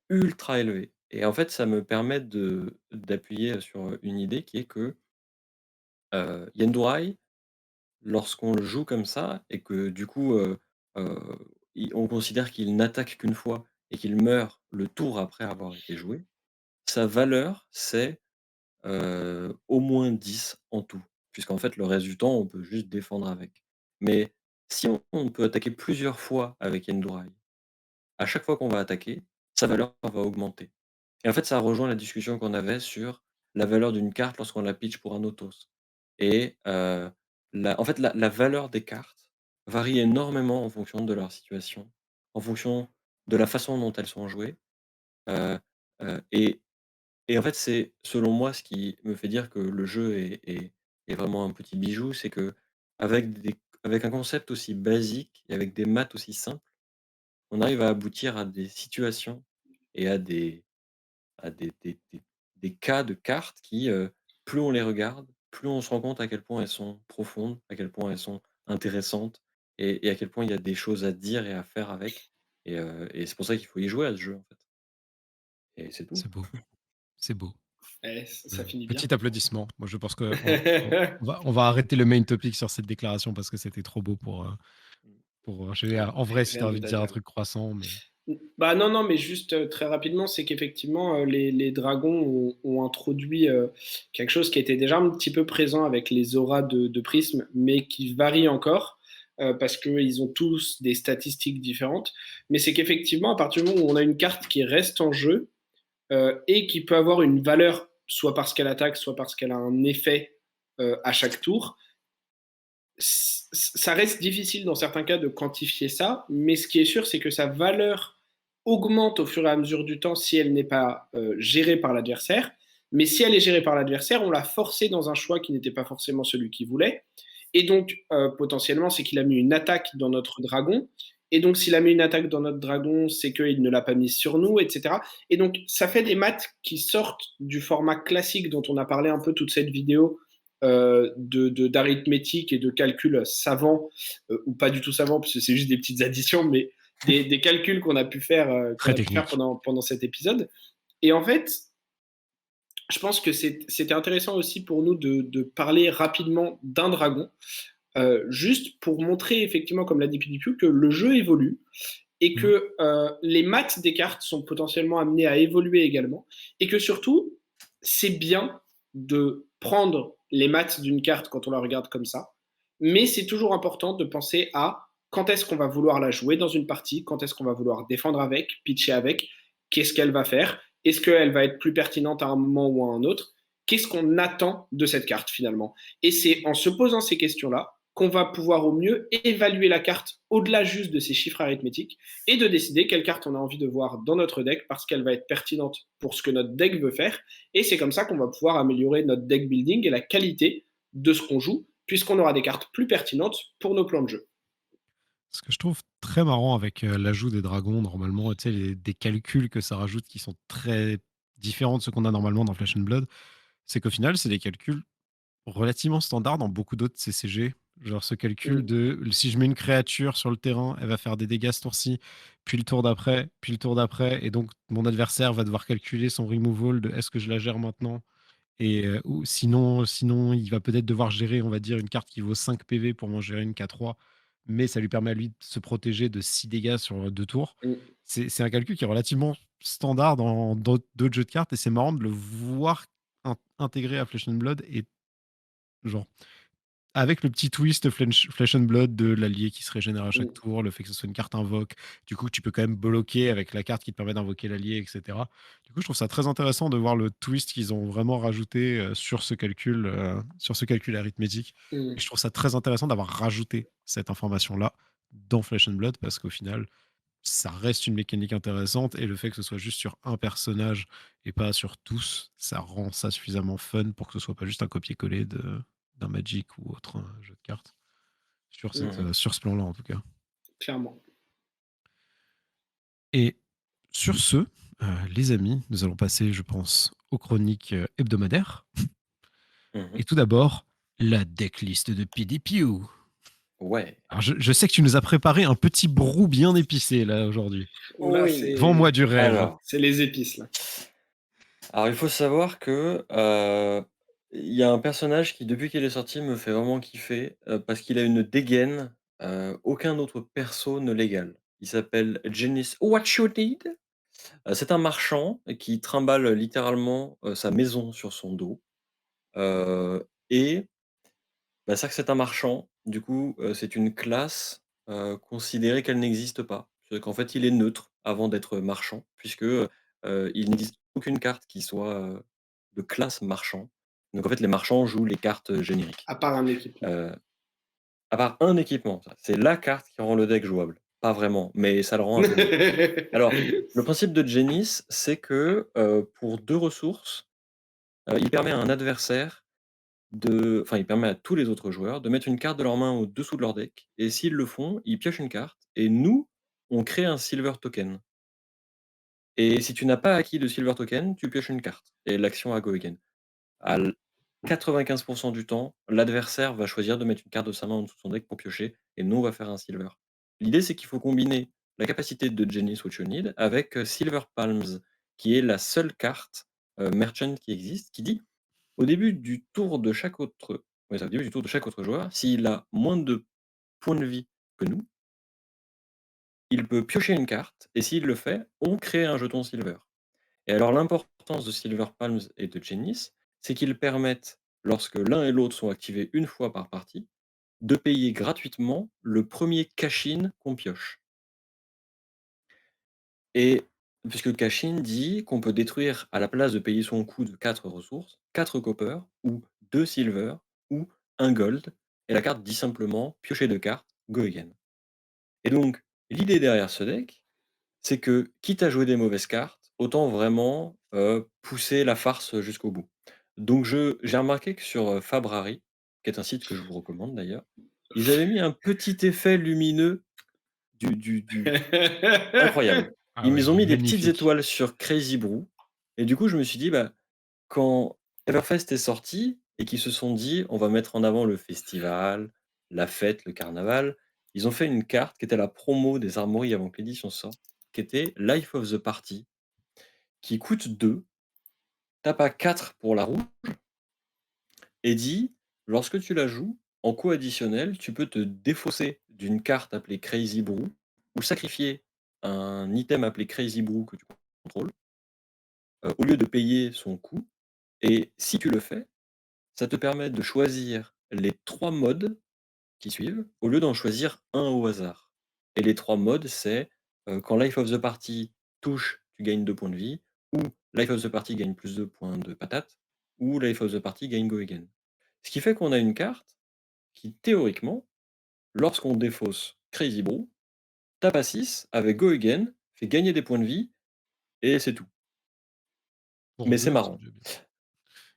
Speaker 3: ultra élevés et en fait, ça me permet d'appuyer sur une idée qui est que, Yendurai, lorsqu'on le joue comme ça et que du coup, heu, i on considère qu'il n'attaque qu'une fois et qu'il meurt le tour après avoir été joué, sa valeur, c'est, au moins 10 en tout. Puisqu'en fait, le reste du temps, on peut juste défendre avec. Mais si on peut attaquer plusieurs fois avec Yendurai, à chaque fois qu'on va attaquer, sa valeur va augmenter. Et en fait, ça rejoint la discussion qu'on avait sur la valeur d'une carte lorsqu'on la pitch pour un autos. Et en fait, la valeur des cartes varie énormément en fonction de leur situation, en fonction de la façon dont elles sont jouées. Heu et en fait, c'est selon moi ce qui me fait dire que le jeu est vraiment un petit bijou, c'est qu'avec un concept aussi basique et avec des maths aussi simples, on arrive à aboutir à des situations et à des cas de cartes qui, plus on les regarde, plus on se rend compte à quel point elles sont profondes, à quel point elles sont intéressantes et à quel point il y a des choses à dire et à faire avec et c'est pour ça qu'il faut y jouer à ce jeu, en fait et c'est tout.
Speaker 1: C'est beau, c'est beau.
Speaker 2: Ça finit bien.
Speaker 1: Petit applaudissement. Moi, je pense qu'on va arrêter le main topic sur cette déclaration parce que c'était trop beau pour enchaîner. En vrai, si tu as
Speaker 2: Rien
Speaker 1: envie de dire un
Speaker 2: d'exagérable.
Speaker 1: truc croissant, mais
Speaker 2: Bah non, non, mais juste très rapidement, c'est qu'effectivement, les dragons ont introduit quelque chose qui était déjà un petit peu présent avec les auras de Prisme, mais qui varie encore, parce qu'ils ont tous des statistiques différentes. Mais c'est qu'effectivement, à partir du moment où on a une carte qui reste en jeu, et qui peut avoir une valeur, soit parce qu'elle attaque, soit parce qu'elle a un effet à chaque tour, ça reste difficile dans certains cas de quantifier ça, mais ce qui est sûr, c'est que sa valeur augmente au fur et à mesure du temps si elle n'est pas gérée par l'adversaire. Mais si elle est gérée par l'adversaire, on l'a forcé dans un choix qui n'était pas forcément celui qu'il voulait. Et donc, potentiellement, c'est qu'il a mis une attaque dans notre dragon. Et donc, s'il a mis une attaque dans notre dragon, c'est qu'il ne l'a pas mise sur nous, etc. Et donc, ça fait des maths qui sortent du format classique dont on a parlé un peu toute cette vidéo, d'arithmétique et de calcul savant, ou pas du tout savant, parce que c'est juste des petites additions, mais des calculs qu'on
Speaker 1: très
Speaker 2: a pu faire
Speaker 1: technique.
Speaker 2: pendant cet épisode. Et en fait, je pense que c'était intéressant aussi pour nous de parler rapidement d'un dragon, juste pour montrer effectivement, comme l'a dit PewDiePie, que le jeu évolue et
Speaker 1: Mmh.
Speaker 2: que les maths des cartes sont potentiellement amenées à évoluer également, et que surtout, c'est bien de prendre les maths d'une carte quand on la regarde comme ça, mais c'est toujours important de penser à quand est-ce qu'on va vouloir la jouer dans une partie, quand est-ce qu'on va vouloir défendre avec, pitcher avec, qu'est-ce qu'elle va faire, est-ce qu'elle va être plus pertinente à un moment ou à un autre, qu'est-ce qu'on attend de cette carte finalement. Et c'est en se posant ces questions-là qu'on va pouvoir au mieux évaluer la carte au-delà juste de ces chiffres arithmétiques et de décider quelle carte on a envie de voir dans notre deck parce qu'elle va être pertinente pour ce que notre deck veut faire. Et c'est comme ça qu'on va pouvoir améliorer notre deck building et la qualité de ce qu'on joue, puisqu'on aura des cartes plus pertinentes pour nos plans de jeu.
Speaker 1: Ce que je trouve très marrant avec, l'ajout des dragons normalement, tu sais, les des calculs que ça rajoute qui sont très différents de ceux qu'on a normalement dans Flesh and Blood, c'est qu'au final, c'est des calculs relativement standard dans beaucoup d'autres CCG. Genre ce calcul
Speaker 2: Mm,
Speaker 1: de si je mets une créature sur le terrain, elle va faire des dégâts ce tour-ci, puis le tour d'après, puis le tour d'après, et donc mon adversaire va devoir calculer son removal de est-ce que je la gère maintenant et ou sinon il va peut-être devoir gérer, on va dire, une carte qui vaut 5 PV pour m'en gérer une qui a 3, mais ça lui permet à lui de se protéger de 6 dégâts sur 2 tours.
Speaker 2: mm,
Speaker 1: C'est un calcul qui est relativement standard dans d'autres jeux de cartes et c'est marrant de le voir intégré à Flesh and Blood et genre avec le petit twist Flesh and Blood de l'allié qui se régénère à chaque
Speaker 2: mm,
Speaker 1: tour, le fait que ce soit une carte invoque, du coup tu peux quand même bloquer avec la carte qui te permet d'invoquer l'allié, etc. Du coup je trouve ça très intéressant de voir le twist qu'ils ont vraiment rajouté sur ce calcul arithmétique. Et
Speaker 2: mm,
Speaker 1: je trouve ça très intéressant d'avoir rajouté cette information-là dans Flesh and Blood parce qu'au final, ça reste une mécanique intéressante et le fait que ce soit juste sur un personnage et pas sur tous, ça rend ça suffisamment fun pour que ce soit pas juste un copier-coller d'un Magic ou autre jeu de cartes
Speaker 3: Mhm.
Speaker 1: sur ce plan-là en tout cas.
Speaker 2: clairement.
Speaker 1: Et sur ce, les amis, nous allons passer, je pense, aux chroniques hebdomadaires.
Speaker 3: Mhm.
Speaker 1: Et tout d'abord, la decklist de PDPU.
Speaker 3: Ouais.
Speaker 1: Alors je sais que tu nous as préparé un petit brou bien épicé là aujourd'hui.
Speaker 2: Là,
Speaker 3: Oui.
Speaker 1: Vends-moi du rêve.
Speaker 3: Alors,
Speaker 2: c'est les épices, là.
Speaker 3: il faut savoir que il y a un personnage qui, depuis qu'il est sorti, me fait vraiment kiffer parce qu'il a une dégaine. Aucun autre perso ne l'égale. Il s'appelle Janice What You Need. C'est un marchand qui trimballe littéralement sa maison sur son dos. Et bah, c'est vrai que c'est un marchand, du coup, c'est une classe, considérée qu'elle n'existe pas. C'est-à-dire qu'en fait, il est neutre avant d'être marchand puisque, il n'existe aucune carte qui soit, de classe marchand. Donc en fait, les marchands jouent les cartes, génériques.
Speaker 2: À part un équipement.
Speaker 3: Heu, à part un équipement, ça, c'est la carte qui rend le deck jouable. Pas vraiment, mais ça le rend un peu jouable. Alors, le principe de Genis, c'est que, pour 2 ressources, il permet à un adversaire il permet à tous les autres joueurs de mettre une carte de leur main au-dessous de leur deck et s'ils le font, ils piochent une carte et nous, on crée un silver token et si tu n'as pas acquis de silver token, tu pioches une carte et l'action a go again. À l 95 du temps, l'adversaire va choisir de mettre une carte de sa main en dessous de son deck pour piocher et nous, on va faire un silver. L'idée, c'est qu'il faut combiner la capacité de Genius What You Need avec, Silver Palms, qui est la seule carte, merchant qui existe, qui dit au début du tour de chaque autre ouais, c'est au début du tour de chaque autre joueur, s'il a moins de points de vie que nous, il peut piocher une carte et s'il le fait, on crée un jeton silver. Et alors l'importance de Silver Palms et de Genis, c'est qu'ils permettent, lorsque l'un et l'autre sont activés une fois par partie, de payer gratuitement le premier cash-in qu'on pioche. Et puisque cash-in dit qu'on peut détruire, à la place de payer son coût de 4 ressources, 4 copper ou 2 silver ou un gold. Et la carte dit simplement piocher 2 cartes, go again. Et donc, l'idée derrière ce deck, c'est que, quitte à jouer des mauvaises cartes, autant vraiment pousser la farce jusqu'au bout. Donc j'ai remarqué que sur Fabrari, qui est un site que je vous recommande d'ailleurs, ils avaient mis un petit effet lumineux du incroyable.
Speaker 1: Ah ouais,
Speaker 3: Ils
Speaker 1: il
Speaker 3: ont
Speaker 1: est
Speaker 3: mis des petites
Speaker 1: magnifique.
Speaker 3: étoiles sur Crazy Brew et du coup, je me suis dit, bah, quand Everfest est sorti et qu'ils se sont dit: «On va mettre en avant le festival, la fête, le carnaval», ils ont fait une carte qui était la promo des armoiries avant que l'édition sorte, qui était Life of the Party, qui coûte 2, tape à 4 pour la roue et dit: «Lorsque tu la joues, en coût additionnel, tu peux te défausser d'une carte appelée Crazy Brew ou sacrifier un item appelé Crazy Brew que tu contrôles, au lieu de payer son coût et si tu le fais, ça te permet de choisir les 3 modes qui suivent, au lieu d'en choisir un au hasard. Et les 3 modes, c'est, quand Life of the Party touche, tu gagnes 2 points de vie, ou Life of the Party gagne plus 2 points de patate, ou Life of the Party gagne Go Again. Ce qui fait qu'on a une carte qui, théoriquement, lorsqu'on défausse Crazy Brew, tape à 6 avec Go Again, fait gagner des points de vie, et c'est tout.
Speaker 1: Pour
Speaker 3: Mais c'est
Speaker 1: 2, c'est
Speaker 3: marrant.
Speaker 1: déjà bien.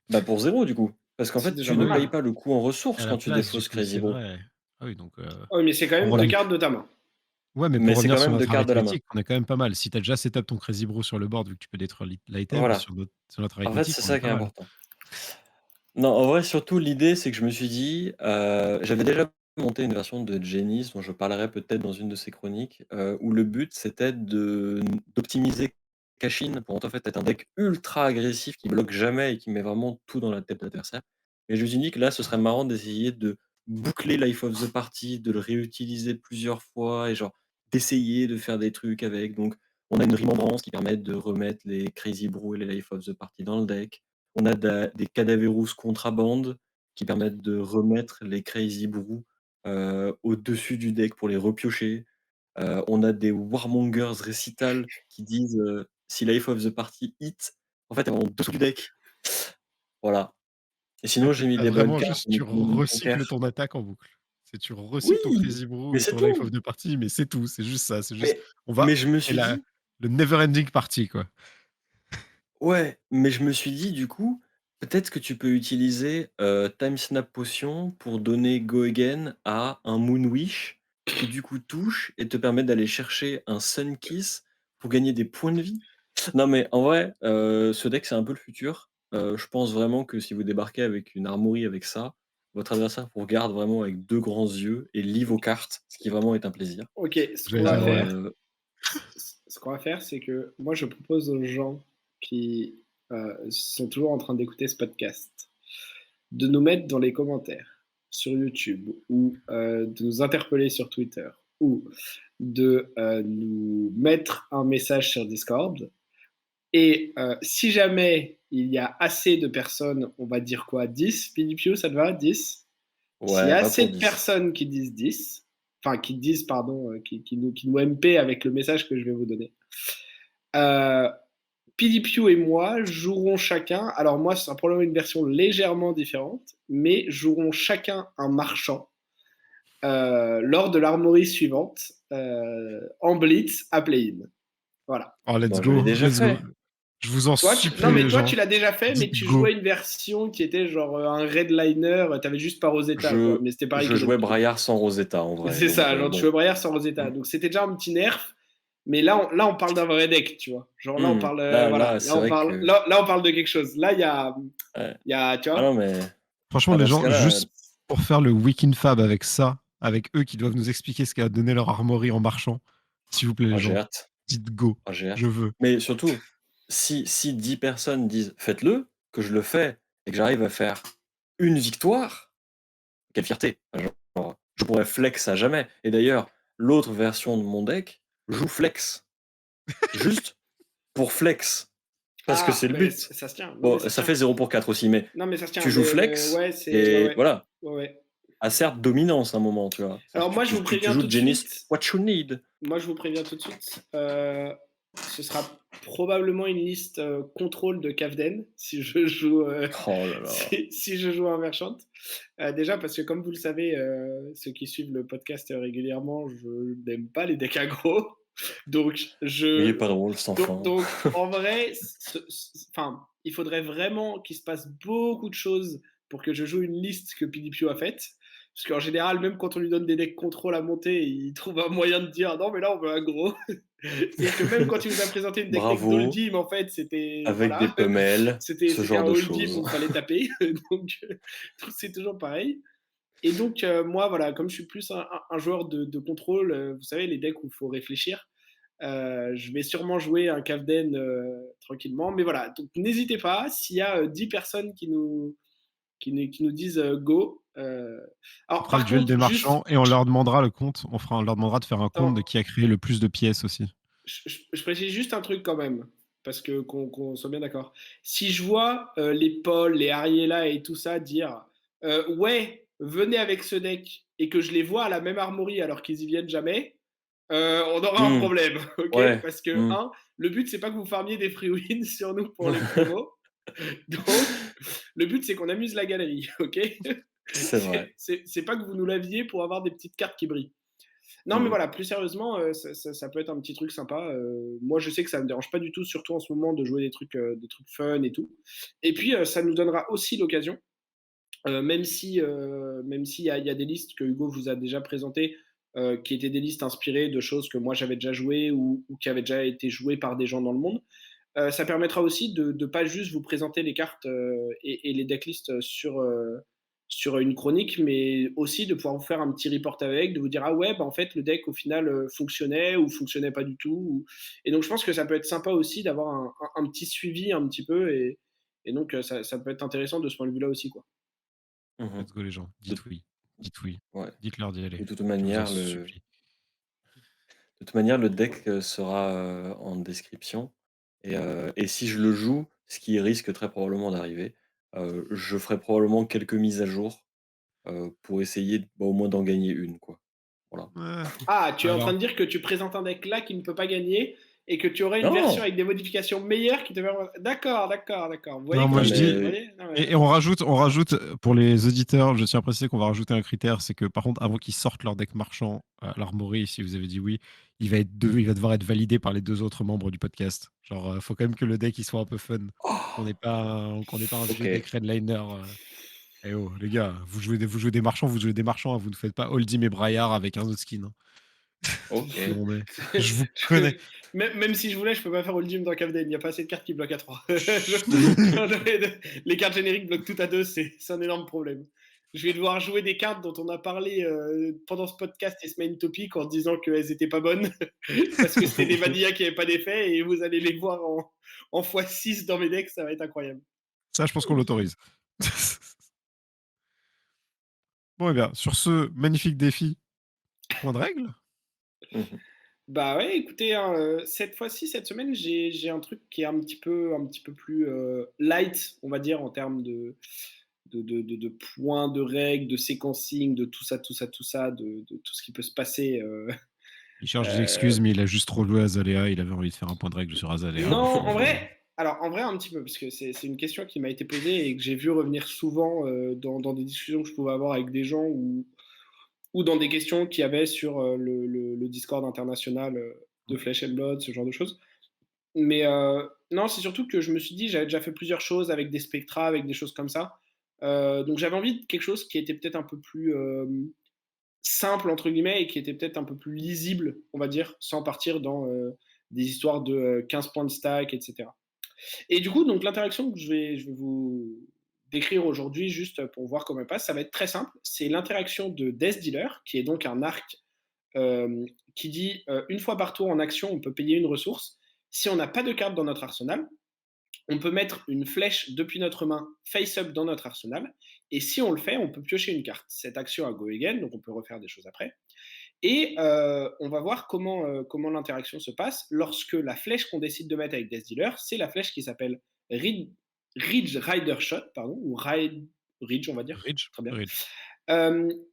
Speaker 3: Bah, pour 0 du coup, parce qu'en
Speaker 2: C'est
Speaker 3: fait,
Speaker 2: déjà
Speaker 3: tu
Speaker 2: pas
Speaker 3: ne
Speaker 1: Oui,
Speaker 3: payes
Speaker 2: mal.
Speaker 3: pas le coût en
Speaker 1: à
Speaker 3: ressources
Speaker 1: la
Speaker 3: quand tu
Speaker 1: place, du
Speaker 3: défausses
Speaker 1: coup,
Speaker 3: Crazy
Speaker 1: c'est
Speaker 3: Brew.
Speaker 1: vrai. Ah oui, donc
Speaker 2: Oui, mais c'est quand même
Speaker 1: pour
Speaker 2: 2
Speaker 1: revenir
Speaker 2: cartes de ta main.
Speaker 1: ouais, mais
Speaker 3: Mais
Speaker 1: pour
Speaker 3: c'est
Speaker 1: revenir
Speaker 3: quand
Speaker 1: sur
Speaker 3: même 2
Speaker 1: notre
Speaker 3: cartes de la main.
Speaker 1: arithmétique, on est quand même pas mal. Si tu as déjà setup ton Crazy Brew sur le board, vu que tu peux détruire l'item,
Speaker 3: Voilà.
Speaker 1: sur notre
Speaker 3: En fait,
Speaker 1: arithmétique,
Speaker 3: c'est
Speaker 1: on est
Speaker 3: ça qui
Speaker 1: pas
Speaker 3: est
Speaker 1: mal.
Speaker 3: important. Non, en vrai, surtout, l'idée, c'est que je me suis dit, j'avais déjà monté une version de Genis dont je parlerai peut-être dans une de ces chroniques, où le but, c'était d'optimiser Kashin pour en fait être un deck ultra agressif qui bloque jamais et qui met vraiment tout dans la tête de l'adversaire. Mais je me suis dit que là, ce serait marrant d'essayer de boucler Life of the Party, de le réutiliser plusieurs fois et genre d'essayer de faire des trucs avec. Donc, on a une Remembrance qui permet de remettre les Crazy Brew et les Life of the Party dans le deck. On a des Cadaverous Contraband qui permettent de remettre les Crazy Brew au-dessus du deck pour les repiocher. On a des Warmongers Recital qui disent si Life of the Party hit, en fait, elles vont en dessous du deck. Voilà. Et
Speaker 1: Ah,
Speaker 3: sinon, j'ai mis
Speaker 1: tu
Speaker 3: des bonnes
Speaker 1: vraiment
Speaker 3: cartes,
Speaker 1: juste
Speaker 3: j'ai
Speaker 1: tu
Speaker 3: mis Moon
Speaker 1: recycles
Speaker 3: Conquer.
Speaker 1: ton attaque en boucle. C'est tu
Speaker 3: Oui!
Speaker 1: recycles ton Crazy Brew
Speaker 3: Mais
Speaker 1: et
Speaker 3: c'est
Speaker 1: ton Life of
Speaker 3: tout!
Speaker 1: the Party, mais c'est tout, c'est juste ça, c'est juste
Speaker 3: Mais
Speaker 1: on
Speaker 3: mais
Speaker 1: va
Speaker 3: je me
Speaker 1: c'est
Speaker 3: suis
Speaker 1: la
Speaker 3: dit
Speaker 1: le never ending party, quoi.
Speaker 3: ouais, mais je me suis dit du coup, peut-être que tu peux utiliser, Time Snap Potion pour donner Go Again à un Moon Wish qui du coup touche et te permet d'aller chercher un Sun Kiss pour gagner des points de vie. Non mais en vrai, ce deck c'est un peu le futur. Je pense vraiment que si vous débarquez avec une armory avec ça, votre adversaire vous regarde vraiment avec 2 grands yeux et lit vos cartes, ce qui vraiment est un plaisir.
Speaker 2: Ok,
Speaker 1: J'allais dire, ouais.
Speaker 2: ce qu'on va faire, c'est que moi, je propose aux gens qui sont toujours en train d'écouter ce podcast de nous mettre dans les commentaires sur YouTube ou de nous interpeller sur Twitter ou de nous mettre un message sur Discord. Et si jamais il y a assez de personnes, on va dire quoi, 10, PDPU, ça te va, 10? S'il y
Speaker 3: Ouais,
Speaker 2: a
Speaker 3: va
Speaker 2: assez
Speaker 3: pour
Speaker 2: de
Speaker 3: 10.
Speaker 2: personnes qui disent 10, enfin qui disent, pardon, qui nous MP avec le message que je vais vous donner, euh, PDPU et moi jouerons chacun, alors moi ce sera probablement une version légèrement différente, mais jouerons chacun un marchand lors de l'armory suivante en blitz à play-in. Voilà.
Speaker 1: Oh, let's
Speaker 3: Bon, je l'ai
Speaker 1: go,
Speaker 3: déjà
Speaker 1: let's go.
Speaker 3: fait.
Speaker 1: Je vous en
Speaker 2: Non,
Speaker 1: supplie,
Speaker 2: mais
Speaker 1: les
Speaker 2: toi,
Speaker 1: gens,
Speaker 2: tu l'as déjà fait, mais
Speaker 1: dites
Speaker 2: tu
Speaker 1: go.
Speaker 2: jouais une version qui était genre un redliner, t'avais juste pas Rosetta, quoi.
Speaker 3: Je
Speaker 2: Mais c'était pareil
Speaker 3: je
Speaker 2: que
Speaker 3: jouais
Speaker 2: d'habitude.
Speaker 3: Braillard sans Rosetta en vrai,
Speaker 2: C'est
Speaker 3: donc
Speaker 2: ça, genre tu
Speaker 3: bon.
Speaker 2: jouais Braillard sans Rosetta.
Speaker 3: Mmh.
Speaker 2: Donc c'était déjà un petit nerf, mais là, on parle d'un vrai deck, tu vois. Genre là, on
Speaker 3: Mmh.
Speaker 2: parle, voilà,
Speaker 3: Là, c'est vrai que
Speaker 2: là, on parle de quelque chose. Là,
Speaker 3: ouais.
Speaker 2: tu
Speaker 3: Ah non,
Speaker 2: vois.
Speaker 3: mais
Speaker 1: Franchement,
Speaker 3: ah
Speaker 1: les
Speaker 3: dans ce
Speaker 1: gens,
Speaker 3: cas-là,
Speaker 1: juste pour faire le Weekend Fab avec ça, avec eux qui doivent nous expliquer ce qu'a donné leur armory en marchant, s'il vous plaît, les
Speaker 3: oh j'ai
Speaker 1: gens,
Speaker 3: hâte,
Speaker 1: dites go.
Speaker 3: oh j'ai
Speaker 1: Je
Speaker 3: hâte.
Speaker 1: veux.
Speaker 3: Mais surtout, si 10 personnes disent: «Faites-le», que je le fais et que j'arrive à faire une victoire, quelle fierté! Genre, je pourrais flex à jamais et d'ailleurs, l'autre version de mon deck joue flex, juste pour flex, parce que
Speaker 2: Ah,
Speaker 3: c'est le
Speaker 2: mais
Speaker 3: but.
Speaker 2: ça se tient. Non, mais
Speaker 3: Bon,
Speaker 2: ça se
Speaker 3: ça
Speaker 2: tient.
Speaker 3: fait 0 pour 4 aussi, mais
Speaker 2: Non, mais ça se tient.
Speaker 3: tu joues
Speaker 2: Mais
Speaker 3: flex
Speaker 2: ouais,
Speaker 3: et
Speaker 2: ouais,
Speaker 3: voilà.
Speaker 2: ouais, ouais.
Speaker 3: À certes dominance à un moment, tu vois? C'est-à-dire
Speaker 2: Alors
Speaker 3: que
Speaker 2: moi, je vous
Speaker 3: tu
Speaker 2: préviens
Speaker 3: joues
Speaker 2: tout de
Speaker 3: Genis
Speaker 2: suite.
Speaker 3: what you need.
Speaker 2: Moi, je vous préviens tout de suite. Ce sera probablement une liste contrôle de Cavden si je joue
Speaker 3: Oh là là.
Speaker 2: si je joue un merchant. Déjà parce que comme vous le savez, ceux qui suivent le podcast régulièrement, je n'aime pas les decks aggro. Donc
Speaker 3: Il est pas drôle cet enfant.
Speaker 2: donc en vrai, enfin, il faudrait vraiment qu'il se passe beaucoup de choses pour que je joue une liste que PDPO a faite. Parce qu'en général, même quand on lui donne des decks contrôle à monter, il trouve un moyen de dire non, mais là, on veut un gros. C'est-à-dire que même quand il nous a présenté une deck deck
Speaker 3: Bravo,
Speaker 2: d'Oldim, en fait, c'était
Speaker 3: avec des
Speaker 2: voilà,
Speaker 3: femelles, ce
Speaker 2: c'était
Speaker 3: genre
Speaker 2: un
Speaker 3: de
Speaker 2: Oldim
Speaker 3: choses.
Speaker 2: où il fallait taper. Donc c'est toujours pareil. Et donc, moi, voilà, comme je suis plus un joueur de contrôle, vous savez, les decks où il faut réfléchir, je vais sûrement jouer un Cavden tranquillement. Mais voilà, donc n'hésitez pas, s'il y a 10 personnes qui nous disent go,
Speaker 1: On
Speaker 2: Alors,
Speaker 1: fera le
Speaker 2: par
Speaker 1: duel des
Speaker 2: contre,
Speaker 1: marchands
Speaker 2: juste,
Speaker 1: et on leur demandera le compte. On leur demandera de faire un compte de
Speaker 2: attends,
Speaker 1: qui a créé le plus de pièces aussi.
Speaker 2: je précise juste un truc quand même, parce que qu'on soit bien d'accord. Si je vois les Paul, les Ariella et tout ça dire ouais, venez avec ce deck, et que je les vois à la même armory alors qu'ils y viennent jamais, on aura un
Speaker 3: Mmh.
Speaker 2: problème, ok?
Speaker 3: Ouais.
Speaker 2: Parce que,
Speaker 3: Mmh.
Speaker 2: le but, c'est pas que vous farmiez des free wins sur nous pour les promos. Donc, le but, c'est qu'on amuse la galerie, ok?
Speaker 3: C'est vrai.
Speaker 2: C'est pas que vous nous laviez pour avoir des petites cartes qui brillent. Non, mais
Speaker 3: Mmh.
Speaker 2: voilà, plus sérieusement, ça peut être un petit truc sympa. Moi, je sais que ça me dérange pas du tout, surtout en ce moment, de jouer des trucs fun et tout. Et puis, ça nous donnera aussi l'occasion, même s'il y a des listes que Hugo vous a déjà présentées, qui étaient des listes inspirées de choses que moi j'avais déjà jouées ou qui avaient déjà été jouées par des gens dans le monde. Ça permettra aussi de ne pas juste vous présenter les cartes et les decklists sur une chronique, mais aussi de pouvoir vous faire un petit report avec, de vous dire ah ouais, bah en fait le deck au final fonctionnait ou fonctionnait pas du tout. Et donc je pense que ça peut être sympa aussi d'avoir un petit suivi un petit peu et donc ça peut être intéressant de ce point de vue-là aussi quoi.
Speaker 3: Mmh.
Speaker 1: Let's go les gens.
Speaker 3: De
Speaker 1: Dites oui. Dites oui.
Speaker 3: ouais.
Speaker 1: Dites-leur d'y aller.
Speaker 3: De toute
Speaker 1: Je vous en
Speaker 3: manière, le
Speaker 1: supplie.
Speaker 3: de toute manière, le deck, sera, en description et si je le joue, ce qui risque très probablement d'arriver, je ferai probablement quelques mises à jour, pour essayer au moins d'en gagner une, quoi. Voilà.
Speaker 1: Ouais.
Speaker 2: Ah, tu es en train
Speaker 1: Alors,
Speaker 2: de dire que tu présentes un deck là qui ne peut pas gagner et que tu aurais une version
Speaker 3: Non!
Speaker 2: avec des modifications meilleures qui te permettent. D'accord, d'accord, d'accord. Vous voyez
Speaker 1: non, moi
Speaker 3: Non
Speaker 2: comme
Speaker 1: je
Speaker 2: vous
Speaker 1: dis,
Speaker 3: mais
Speaker 2: voyez non,
Speaker 1: et on rajoute pour les auditeurs, je tiens à préciser qu'on va rajouter un critère, c'est que par contre, avant qu'ils sortent leur deck marchand à l'armory, si vous avez dit oui, il va devoir être validé par les deux autres membres du podcast. Genre, faut quand même que le deck il soit un peu fun, qu'on n'ait pas un vieux deck
Speaker 3: OK,
Speaker 1: redliner. Eh oh, les gars, vous jouez des marchands, vous jouez des marchands, hein, vous ne faites pas Oldhim et Braillard avec un autre skin, hein.
Speaker 3: OK.
Speaker 1: Non mais, je vous connais.
Speaker 2: Même si je voulais, je peux pas faire all gym dans Cavden. Il n'y a pas assez de cartes qui bloquent à 3. Les cartes génériques bloquent tout à 2, c'est un énorme problème. Je vais devoir jouer des cartes dont on a parlé pendant ce podcast et ce main topic en disant qu'elles n'étaient pas bonnes parce que c'était des vanillas qui n'avaient pas d'effet et vous allez les voir en x6 dans mes decks, ça va être incroyable.
Speaker 1: Ça, je pense qu'on l'autorise. Bon, eh bien, sur ce magnifique défi, point de règle.
Speaker 3: Mmh.
Speaker 2: Bah ouais, écoutez, hein, cette fois-ci, cette semaine, j'ai un truc qui est un petit peu plus light, on va dire, en termes de points, de règles, de séquencing, de tout ça, de tout ce qui peut se passer.
Speaker 1: Il cherche des
Speaker 2: Euh,
Speaker 1: excuses, mais il a juste trop joué à Azalea. Il avait envie de faire un point de règle sur Azalea.
Speaker 2: Non, en
Speaker 1: Et
Speaker 2: vrai, alors en vrai un petit peu, parce que c'est une question qui m'a été posée et que j'ai vu revenir souvent dans des discussions que je pouvais avoir avec des gens ou dans des questions qu'il y avait sur le Discord international de Flesh and Blood, ce genre de choses. Mais non, c'est surtout que je me suis dit, j'avais déjà fait plusieurs choses avec des spectras, avec des choses comme ça. Donc j'avais envie de quelque chose qui était peut-être un peu plus simple, entre guillemets, et qui était peut-être un peu plus lisible, on va dire, sans partir dans des histoires de 15 points de stack, etc. Et du coup, donc l'interaction que je vais vous décrire aujourd'hui, juste pour voir comment elle passe, ça va être très simple. C'est l'interaction de Death Dealer, qui est donc un arc qui dit une fois par tour en action, on peut payer une ressource. Si on n'a pas de carte dans notre arsenal, on peut mettre une flèche depuis notre main face-up dans notre arsenal. Et si on le fait, on peut piocher une carte. Cette action a go again, donc on peut refaire des choses après. Et on va voir comment l'interaction se passe lorsque la flèche qu'on décide de mettre avec Death Dealer, c'est la flèche qui s'appelle Ridge Rider Shot, pardon, ou Ridge, on va dire.
Speaker 1: Ridge,
Speaker 2: Très bien.
Speaker 1: Ridge.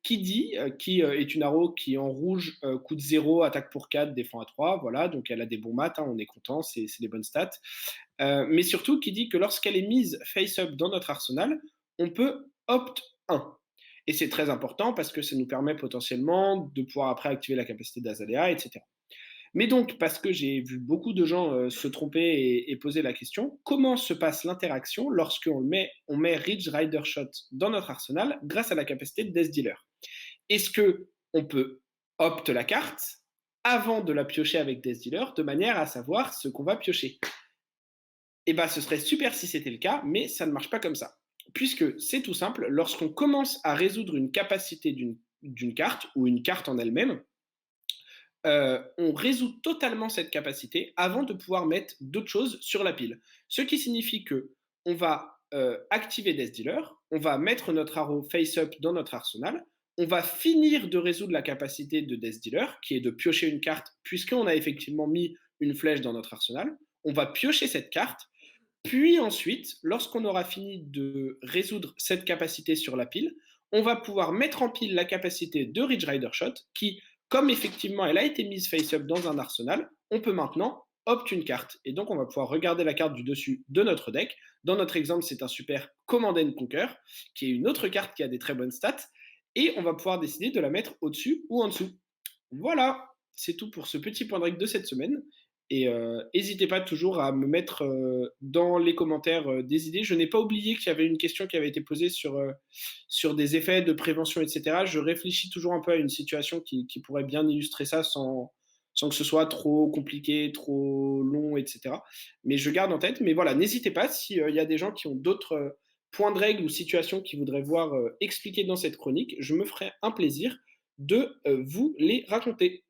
Speaker 2: Qui est une arrow qui en rouge coûte 0, attaque pour 4, défend à 3. Voilà, donc elle a des bons maths, hein, on est content, c'est des bonnes stats. Mais surtout qui dit que lorsqu'elle est mise face-up dans notre arsenal, on peut opt 1. Et c'est très important parce que ça nous permet potentiellement de pouvoir après activer la capacité d'Azalea, etc. Mais donc, parce que j'ai vu beaucoup de gens se tromper et poser la question, comment se passe l'interaction lorsqu'on on met Ridge Rider Shot dans notre arsenal grâce à la capacité de Death Dealer? Est-ce que on peut opt la carte avant de la piocher avec Death Dealer de manière à savoir ce qu'on va piocher? Eh bien, ce serait super si c'était le cas, mais ça ne marche pas comme ça. Puisque c'est tout simple, lorsqu'on commence à résoudre une capacité d'une carte ou une carte en elle-même, on résout totalement cette capacité avant de pouvoir mettre d'autres choses sur la pile. Ce qui signifie que on va activer Death Dealer, on va mettre notre arrow face-up dans notre arsenal, on va finir de résoudre la capacité de Death Dealer, qui est de piocher une carte, puisqu'on a effectivement mis une flèche dans notre arsenal. On va piocher cette carte, puis ensuite, lorsqu'on aura fini de résoudre cette capacité sur la pile, on va pouvoir mettre en pile la capacité de Ridge Rider Shot, qui, comme effectivement elle a été mise face-up dans un arsenal, on peut maintenant opt une carte. Et donc on va pouvoir regarder la carte du dessus de notre deck. Dans notre exemple, c'est un super Command and Conquer, qui est une autre carte qui a des très bonnes stats, et on va pouvoir décider de la mettre au-dessus ou en dessous. Voilà, c'est tout pour ce petit point de règle de cette semaine. Et n'hésitez pas toujours à me mettre dans les commentaires des idées. Je n'ai pas oublié qu'il y avait une question qui avait été posée sur des effets de prévention, etc. Je réfléchis toujours un peu à une situation qui pourrait bien illustrer ça sans que ce soit trop compliqué, trop long, etc. Mais je garde en tête. Mais voilà, n'hésitez pas s'il y a des gens qui ont d'autres points de règle ou situations qu'ils voudraient voir expliqués dans cette chronique. Je me ferai un plaisir de vous les raconter.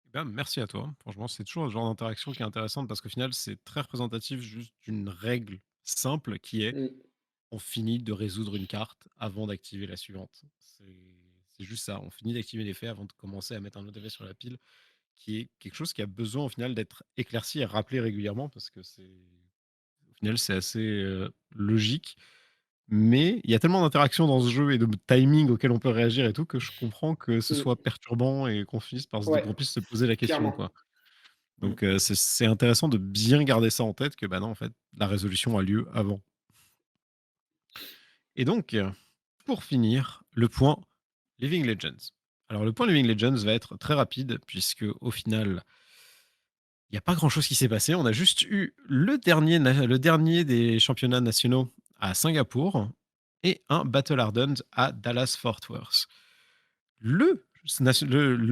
Speaker 1: Eh ben, merci à toi. Franchement, c'est toujours le genre d'interaction qui est intéressante parce qu'au final, c'est très représentatif juste d'une règle simple qui est
Speaker 2: Mm.
Speaker 1: on finit de résoudre une carte avant d'activer la suivante. C'est juste ça. On finit d'activer l'effet avant de commencer à mettre un autre effet sur la pile, qui est quelque chose qui a besoin au final d'être éclairci et rappelé régulièrement parce que au final, c'est assez logique. Mais il y a tellement d'interactions dans ce jeu et de timing auquel on peut réagir et tout que je comprends que ce
Speaker 2: Mm.
Speaker 1: soit perturbant et
Speaker 2: Ouais,
Speaker 1: qu'on puisse se poser la question,
Speaker 2: clairement.
Speaker 1: quoi.
Speaker 3: Mmh.
Speaker 1: Donc, c'est intéressant de bien garder ça en tête que, bah non, en fait, la résolution a lieu avant. Et donc, pour finir, le point Living Legends. Alors, le point Living Legends va être très rapide puisque au final, il y a pas grand-chose qui s'est passé. On a juste eu le dernier des championnats nationaux à Singapour et un Battle Hardened à Dallas-Fort Worth. Le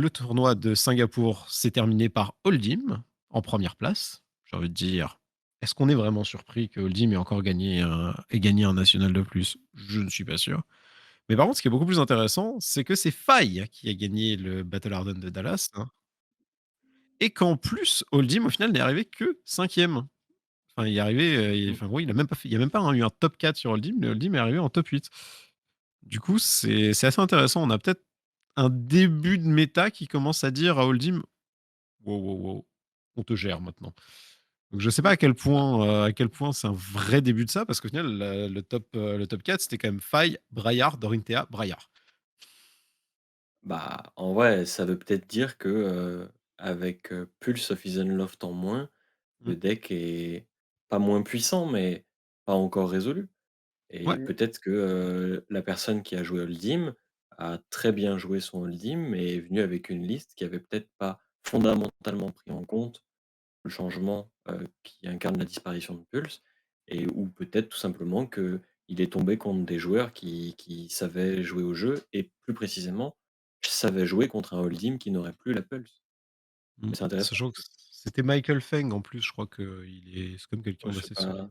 Speaker 1: tournoi de Singapour s'est terminé par Oldhim en première place. J'ai envie de dire, est-ce qu'on est vraiment surpris que Oldhim ait gagné un national de plus? Je ne suis pas sûr. Mais par contre, ce qui est beaucoup plus intéressant, c'est que c'est Faye qui a gagné le Battle Harden de Dallas, hein, et qu'en plus, Oldhim, au final, n'est arrivé que cinquième. Enfin, il est arrivé,
Speaker 3: Mmh.
Speaker 1: enfin, oui, il n'y a même pas eu un top 4 sur Oldhim, mais Oldhim est arrivé en top 8. Du coup, c'est assez intéressant. On a peut-être un début de méta qui commence à dire à Oldhim: «Wow, wow, wow, on te gère maintenant». Donc je sais pas à quel point c'est un vrai début de ça, parce qu'au final, le top 4, c'était quand même Faye, Braillard, Dorinthea, Braillard.
Speaker 3: Bah, en vrai, ça veut peut-être dire que, avec, Pulse of Loft en moins,
Speaker 1: Mmh.
Speaker 3: le deck est pas moins puissant, mais pas encore résolu. Et
Speaker 1: Ouais.
Speaker 2: Mm.
Speaker 3: peut-être que, la personne qui a joué Oldhim a très bien joué son Oldhim et est venue avec une liste qui avait peut-être pas fondamentalement pris en compte le changement, qui incarne la disparition de Pulse, et ou peut-être tout simplement qu'il est tombé contre des joueurs qui savaient jouer au jeu et plus précisément, savaient jouer contre un Hold'em qui n'aurait plus la Pulse.
Speaker 1: Mmh.
Speaker 3: Mais c'est intéressant.
Speaker 1: Sachant que c'était Michael Feng en plus, je crois que c'est comme quelqu'un
Speaker 3: Ouais, c'est
Speaker 1: d'assez
Speaker 3: pas
Speaker 1: solide.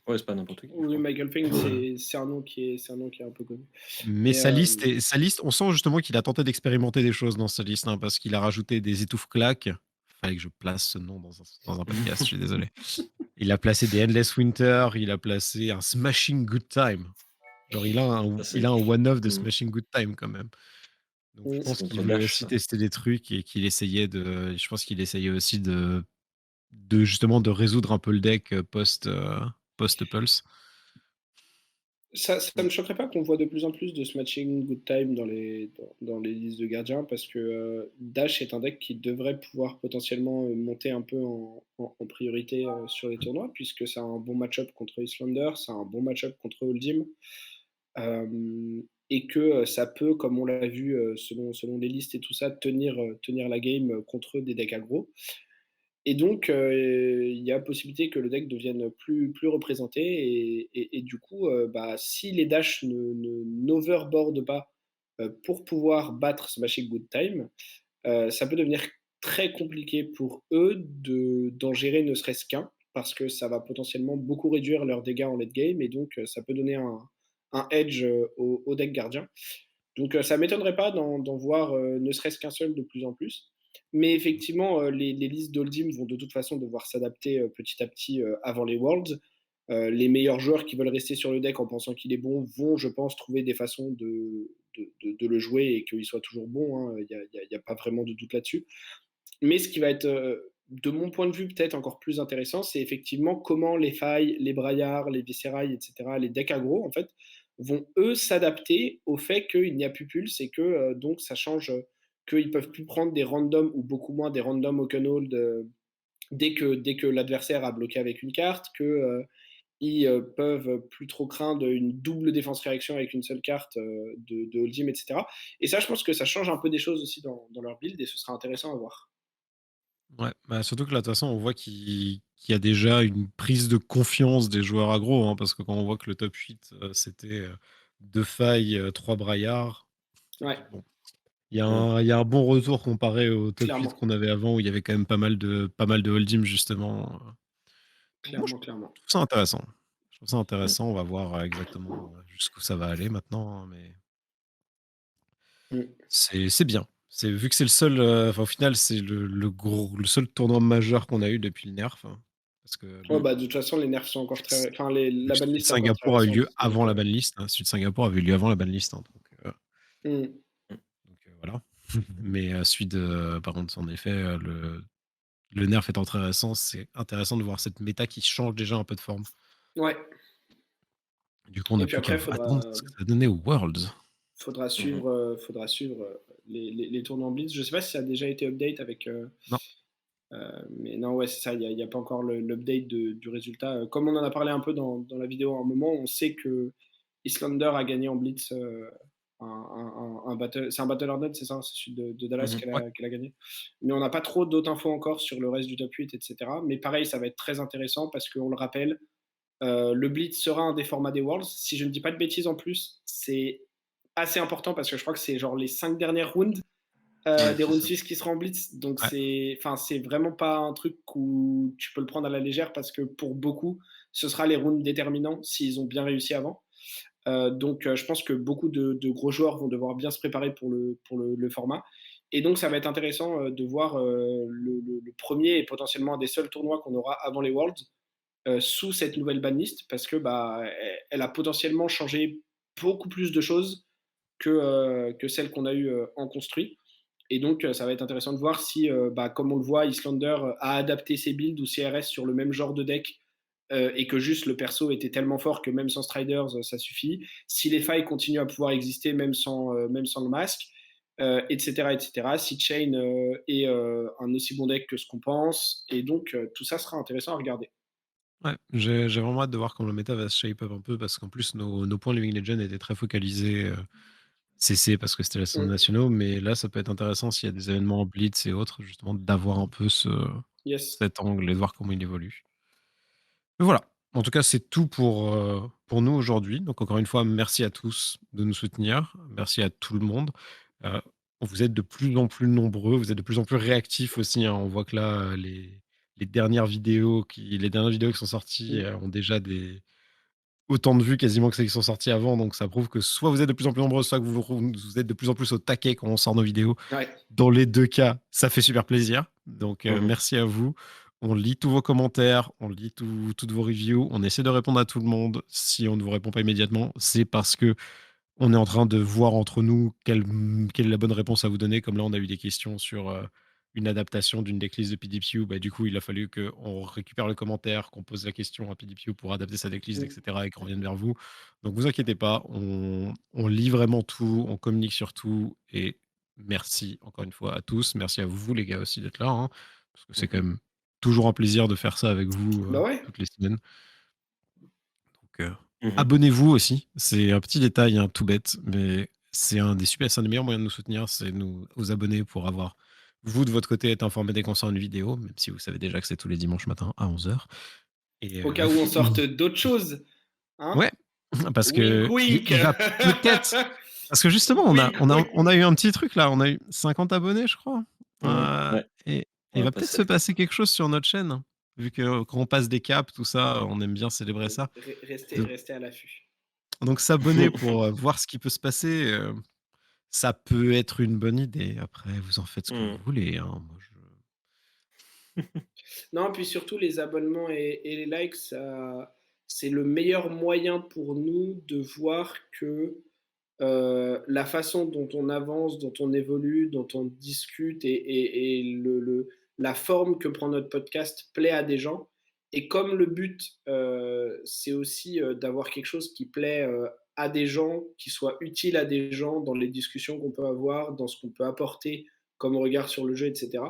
Speaker 3: ouais, c'est pas n'importe qui, je
Speaker 2: Oui,
Speaker 3: crois.
Speaker 2: Michael Feng, c'est un nom qui est un peu connu.
Speaker 1: Mais
Speaker 2: Mais
Speaker 1: sa liste, on sent justement qu'il a tenté d'expérimenter des choses dans sa liste, hein, parce qu'il a rajouté des étouffes-claques. Fallait que je place ce nom dans un podcast, je suis désolé. Il a placé des Endless Winter, il a placé un Smashing Good Time. Genre,
Speaker 3: Ça
Speaker 1: il
Speaker 3: c'est
Speaker 1: a un one-off de
Speaker 3: mmh,
Speaker 1: Smashing Good Time quand même. Donc, je
Speaker 2: mm,
Speaker 3: c'est
Speaker 1: pense qu'il
Speaker 3: contre
Speaker 1: voulait
Speaker 3: Dash
Speaker 1: aussi
Speaker 3: ça.
Speaker 1: tester des trucs et je pense qu'il essayait aussi de justement de résoudre un peu le deck post-Pulse.
Speaker 2: ça me choquerait pas qu'on voit de plus en plus de ce matching good time dans les listes de gardiens parce que Dash est un deck qui devrait pouvoir potentiellement monter un peu en priorité sur les tournois puisque c'est un bon match-up contre Islander, c'est un bon match-up contre Oldhim et que ça peut, comme on l'a vu selon les listes et tout ça, tenir la game contre des decks aggro. Et donc, il y a possibilité que le deck devienne plus représenté et du coup, bah, si les dash n'overboardent pas, pour pouvoir battre Smashing Good Time, ça peut devenir très compliqué pour eux d'en gérer ne serait-ce qu'un, parce que ça va potentiellement beaucoup réduire leurs dégâts en late game et donc, ça peut donner un edge, au deck gardien. Donc, ça m'étonnerait pas d'en voir, ne serait-ce qu'un seul de plus en plus. Mais effectivement, les listes d'Oldhim vont de toute façon devoir s'adapter, petit à petit, avant les Worlds. Les meilleurs joueurs qui veulent rester sur le deck en pensant qu'il est bon vont, je pense, trouver des façons de le jouer et qu'il soit toujours bon. Il n'y a pas vraiment de doute là-dessus. Mais ce qui va être, de mon point de vue, peut-être encore plus intéressant, c'est effectivement comment les failles, les braillards, les viscérailles, etc., les decks aggro, en fait, vont eux s'adapter au fait qu'il n'y a plus pulse et que donc ça change, qu'ils peuvent plus prendre des randoms ou beaucoup moins des randoms open hold dès que l'adversaire a bloqué avec une carte, que ils peuvent plus trop craindre une double défense réaction avec une seule carte de Holdim, etc. Et ça, je pense que ça change un peu des choses aussi dans leur build et ce sera intéressant à voir.
Speaker 1: Ouais, bah, surtout que là, de toute façon, on voit qu'il y a déjà une prise de confiance des joueurs aggro, hein, parce que quand on voit que le top 8, c'était 2 failles, 3 braillards, tu te
Speaker 2: Ouais,
Speaker 1: dis, bon, il y a
Speaker 3: Mmh.
Speaker 1: un, il y a un bon retour comparé au top 8
Speaker 2: clairement,
Speaker 1: qu'on avait avant, où il y avait quand même pas mal de hold'em, justement. Moi, je
Speaker 2: clairement, clairement.
Speaker 1: trouve ça intéressant. Je trouve ça
Speaker 3: Mmh.
Speaker 1: intéressant. On va voir exactement jusqu'où ça va aller maintenant, hein, mais
Speaker 2: Mm.
Speaker 1: c'est bien. Vu que c'est le seul, enfin, au final, c'est le seul tournoi majeur qu'on a eu depuis le nerf, hein, parce que
Speaker 2: Ouais,
Speaker 1: le
Speaker 2: bah, de toute façon, les nerfs sont encore très. Enfin,
Speaker 1: Le
Speaker 2: la
Speaker 1: Sud
Speaker 2: banlist est encore très
Speaker 1: Singapour a eu
Speaker 2: récente.
Speaker 1: lieu
Speaker 2: Donc,
Speaker 1: avant la banlist, hein. Sud Singapour avait eu lieu avant la banlist, hein,
Speaker 2: mm.
Speaker 3: Mmh.
Speaker 1: voilà. Mais Sud, par contre, en effet, le nerf étant très récent, c'est intéressant de voir cette méta qui change déjà un peu de forme.
Speaker 2: Ouais.
Speaker 1: Du coup, on
Speaker 2: Et
Speaker 1: n'a
Speaker 2: puis
Speaker 1: plus qu'à
Speaker 2: après,
Speaker 1: attendre ce que ça va donner aux Worlds.
Speaker 3: Mmh.
Speaker 2: faudra suivre les tournois Blitz. Je sais pas si ça a déjà été update avec.
Speaker 1: Non.
Speaker 2: Mais non, ouais, c'est ça, il y a pas encore l'update du résultat. Comme on en a parlé un peu dans la vidéo à un moment, on sait que Islander a gagné en Blitz un battle. C'est un Battle Ornette, c'est ça? C'est celui de Dallas
Speaker 3: Mmh.
Speaker 1: Ouais.
Speaker 2: qu'elle a gagné. Mais on n'a pas trop d'autres infos encore sur le reste du top 8, etc. Mais pareil, ça va être très intéressant parce qu'on le rappelle, le Blitz sera un des formats des Worlds. Si je ne dis pas de bêtises en plus, c'est assez important parce que je crois que c'est genre les 5 dernières rounds
Speaker 3: Ouais,
Speaker 2: des
Speaker 3: c'est
Speaker 2: rounds
Speaker 3: ça.
Speaker 2: 6 qui seront en blitz. Donc
Speaker 1: Ouais.
Speaker 2: c'est vraiment pas un truc où tu peux le prendre à la légère parce que pour beaucoup, ce sera les rounds déterminants s'ils ont bien réussi avant. Donc je pense que beaucoup de gros joueurs vont devoir bien se préparer pour le format. Et donc ça va être intéressant de voir le premier et potentiellement un des seuls tournois qu'on aura avant les Worlds sous cette nouvelle banlist parce que bah, elle a potentiellement changé beaucoup plus de choses que celle qu'on a eu en construit. Et donc, ça va être intéressant de voir si, bah, comme on le voit, Islander a adapté ses builds ou ses RS sur le même genre de deck et que juste le perso était tellement fort que même sans Striders, ça suffit. Si les failles continuent à pouvoir exister même sans le masque, etc., etc. Si Chain est un aussi bon deck que ce qu'on pense. Et donc, tout ça sera intéressant à regarder.
Speaker 1: Ouais, j'ai vraiment hâte de voir comment le méta va se shape up un peu parce qu'en plus, nos points Living Legend étaient très focalisés CC parce que c'était la saison
Speaker 2: Mm.
Speaker 1: nationaux, mais là, ça peut être intéressant s'il y a des événements en Blitz et autres, justement, d'avoir un peu
Speaker 2: Yes.
Speaker 1: cet angle et de voir comment il évolue. Mais voilà. En tout cas, c'est tout pour nous aujourd'hui. Donc, encore une fois, merci à tous de nous soutenir. Merci à tout le monde. Euh, vous êtes de plus en plus nombreux. Vous êtes de plus en plus réactifs aussi, hein. On voit que là, les dernières vidéos qui sont sorties
Speaker 2: Mm.
Speaker 1: ont déjà autant de vues quasiment que celles qui sont sorties avant. Donc, ça prouve que soit vous êtes de plus en plus nombreux, soit que vous êtes de plus en plus au taquet quand on sort nos vidéos.
Speaker 2: Ouais.
Speaker 1: Dans les deux cas, ça fait super plaisir. Donc,
Speaker 3: Mmh.
Speaker 1: merci à vous. On lit tous vos commentaires, on lit toutes vos reviews, on essaie de répondre à tout le monde. Si on ne vous répond pas immédiatement, c'est parce que on est en train de voir entre nous quelle est la bonne réponse à vous donner. Comme là, on a eu des questions sur une adaptation d'une decklist de PDPU. Bah, du coup, il a fallu qu'on récupère le commentaire, qu'on pose la question à PDPU pour adapter sa decklist,
Speaker 2: Mm.
Speaker 1: etc. et qu'on revienne vers vous. Donc, vous inquiétez pas, on lit vraiment tout, on communique sur tout. Et merci encore une fois à tous. Merci à vous, les gars, aussi d'être là, hein, parce que c'est quand
Speaker 3: Mmh.
Speaker 1: même toujours un plaisir de faire ça avec vous
Speaker 2: Bah ouais.
Speaker 1: toutes les semaines. Donc,
Speaker 3: Mmh.
Speaker 1: abonnez-vous aussi. C'est un petit détail, hein, tout bête, mais c'est un des meilleurs moyens de nous soutenir, c'est nous aux abonnés pour avoir vous de votre côté être informé dès qu'on sort une vidéo, même si vous savez déjà que c'est tous les dimanches matin à 11h. Et
Speaker 2: Au cas où on sorte d'autres choses. Hein.
Speaker 1: ouais, parce
Speaker 2: Wink,
Speaker 1: que
Speaker 2: wink.
Speaker 1: il va peut-être, parce que justement
Speaker 2: Wink,
Speaker 1: on a
Speaker 2: wink.
Speaker 1: eu un petit truc là, on a eu 50 abonnés, je crois.
Speaker 3: Mmh. Ouais,
Speaker 1: Et
Speaker 3: on
Speaker 1: il
Speaker 3: va
Speaker 1: va peut-être
Speaker 3: passer
Speaker 1: se
Speaker 3: le cap.
Speaker 1: passer quelque chose sur notre chaîne, vu que quand on passe des caps, tout ça, on aime bien célébrer ça.
Speaker 2: Restez à l'affût.
Speaker 1: Donc s'abonner pour voir ce qui peut se passer, ça peut être une bonne idée. Après, vous en faites ce que vous
Speaker 3: Mmh.
Speaker 1: voulez, hein. Moi,
Speaker 2: Non, puis surtout les abonnements et les likes, c'est le meilleur moyen pour nous de voir que la façon dont on avance, dont on évolue, dont on discute et la forme que prend notre podcast plaît à des gens. Et comme le but, c'est aussi d'avoir quelque chose qui plaît à des gens, qui soit utile à des gens dans les discussions qu'on peut avoir, dans ce qu'on peut apporter comme regard sur le jeu, etc.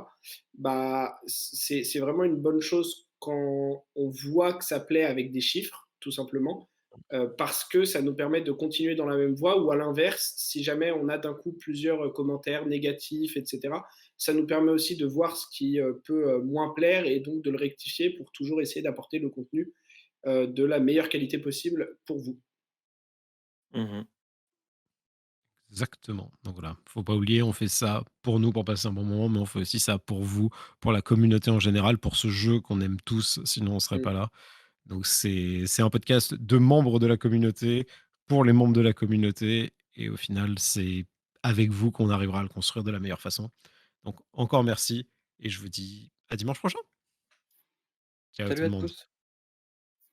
Speaker 2: Bah, c'est vraiment une bonne chose quand on voit que ça plaît avec des chiffres, tout simplement parce que ça nous permet de continuer dans la même voie ou à l'inverse, si jamais on a d'un coup plusieurs commentaires négatifs, etc., ça nous permet aussi de voir ce qui peut moins plaire et donc de le rectifier pour toujours essayer d'apporter le contenu de la meilleure qualité possible pour vous.
Speaker 3: Mmh.
Speaker 1: Exactement. Donc voilà, faut pas oublier, on fait ça pour nous, pour passer un bon moment, mais on fait aussi ça pour vous, pour la communauté en général, pour ce jeu qu'on aime tous, sinon on serait
Speaker 2: Mm.
Speaker 1: pas là. Donc c'est un podcast de membres de la communauté, pour les membres de la communauté, et au final, c'est avec vous qu'on arrivera à le construire de la meilleure façon. Donc encore merci, et je vous dis à dimanche prochain. Ciao
Speaker 3: Salut
Speaker 1: tout le
Speaker 3: à
Speaker 1: monde.
Speaker 3: tous.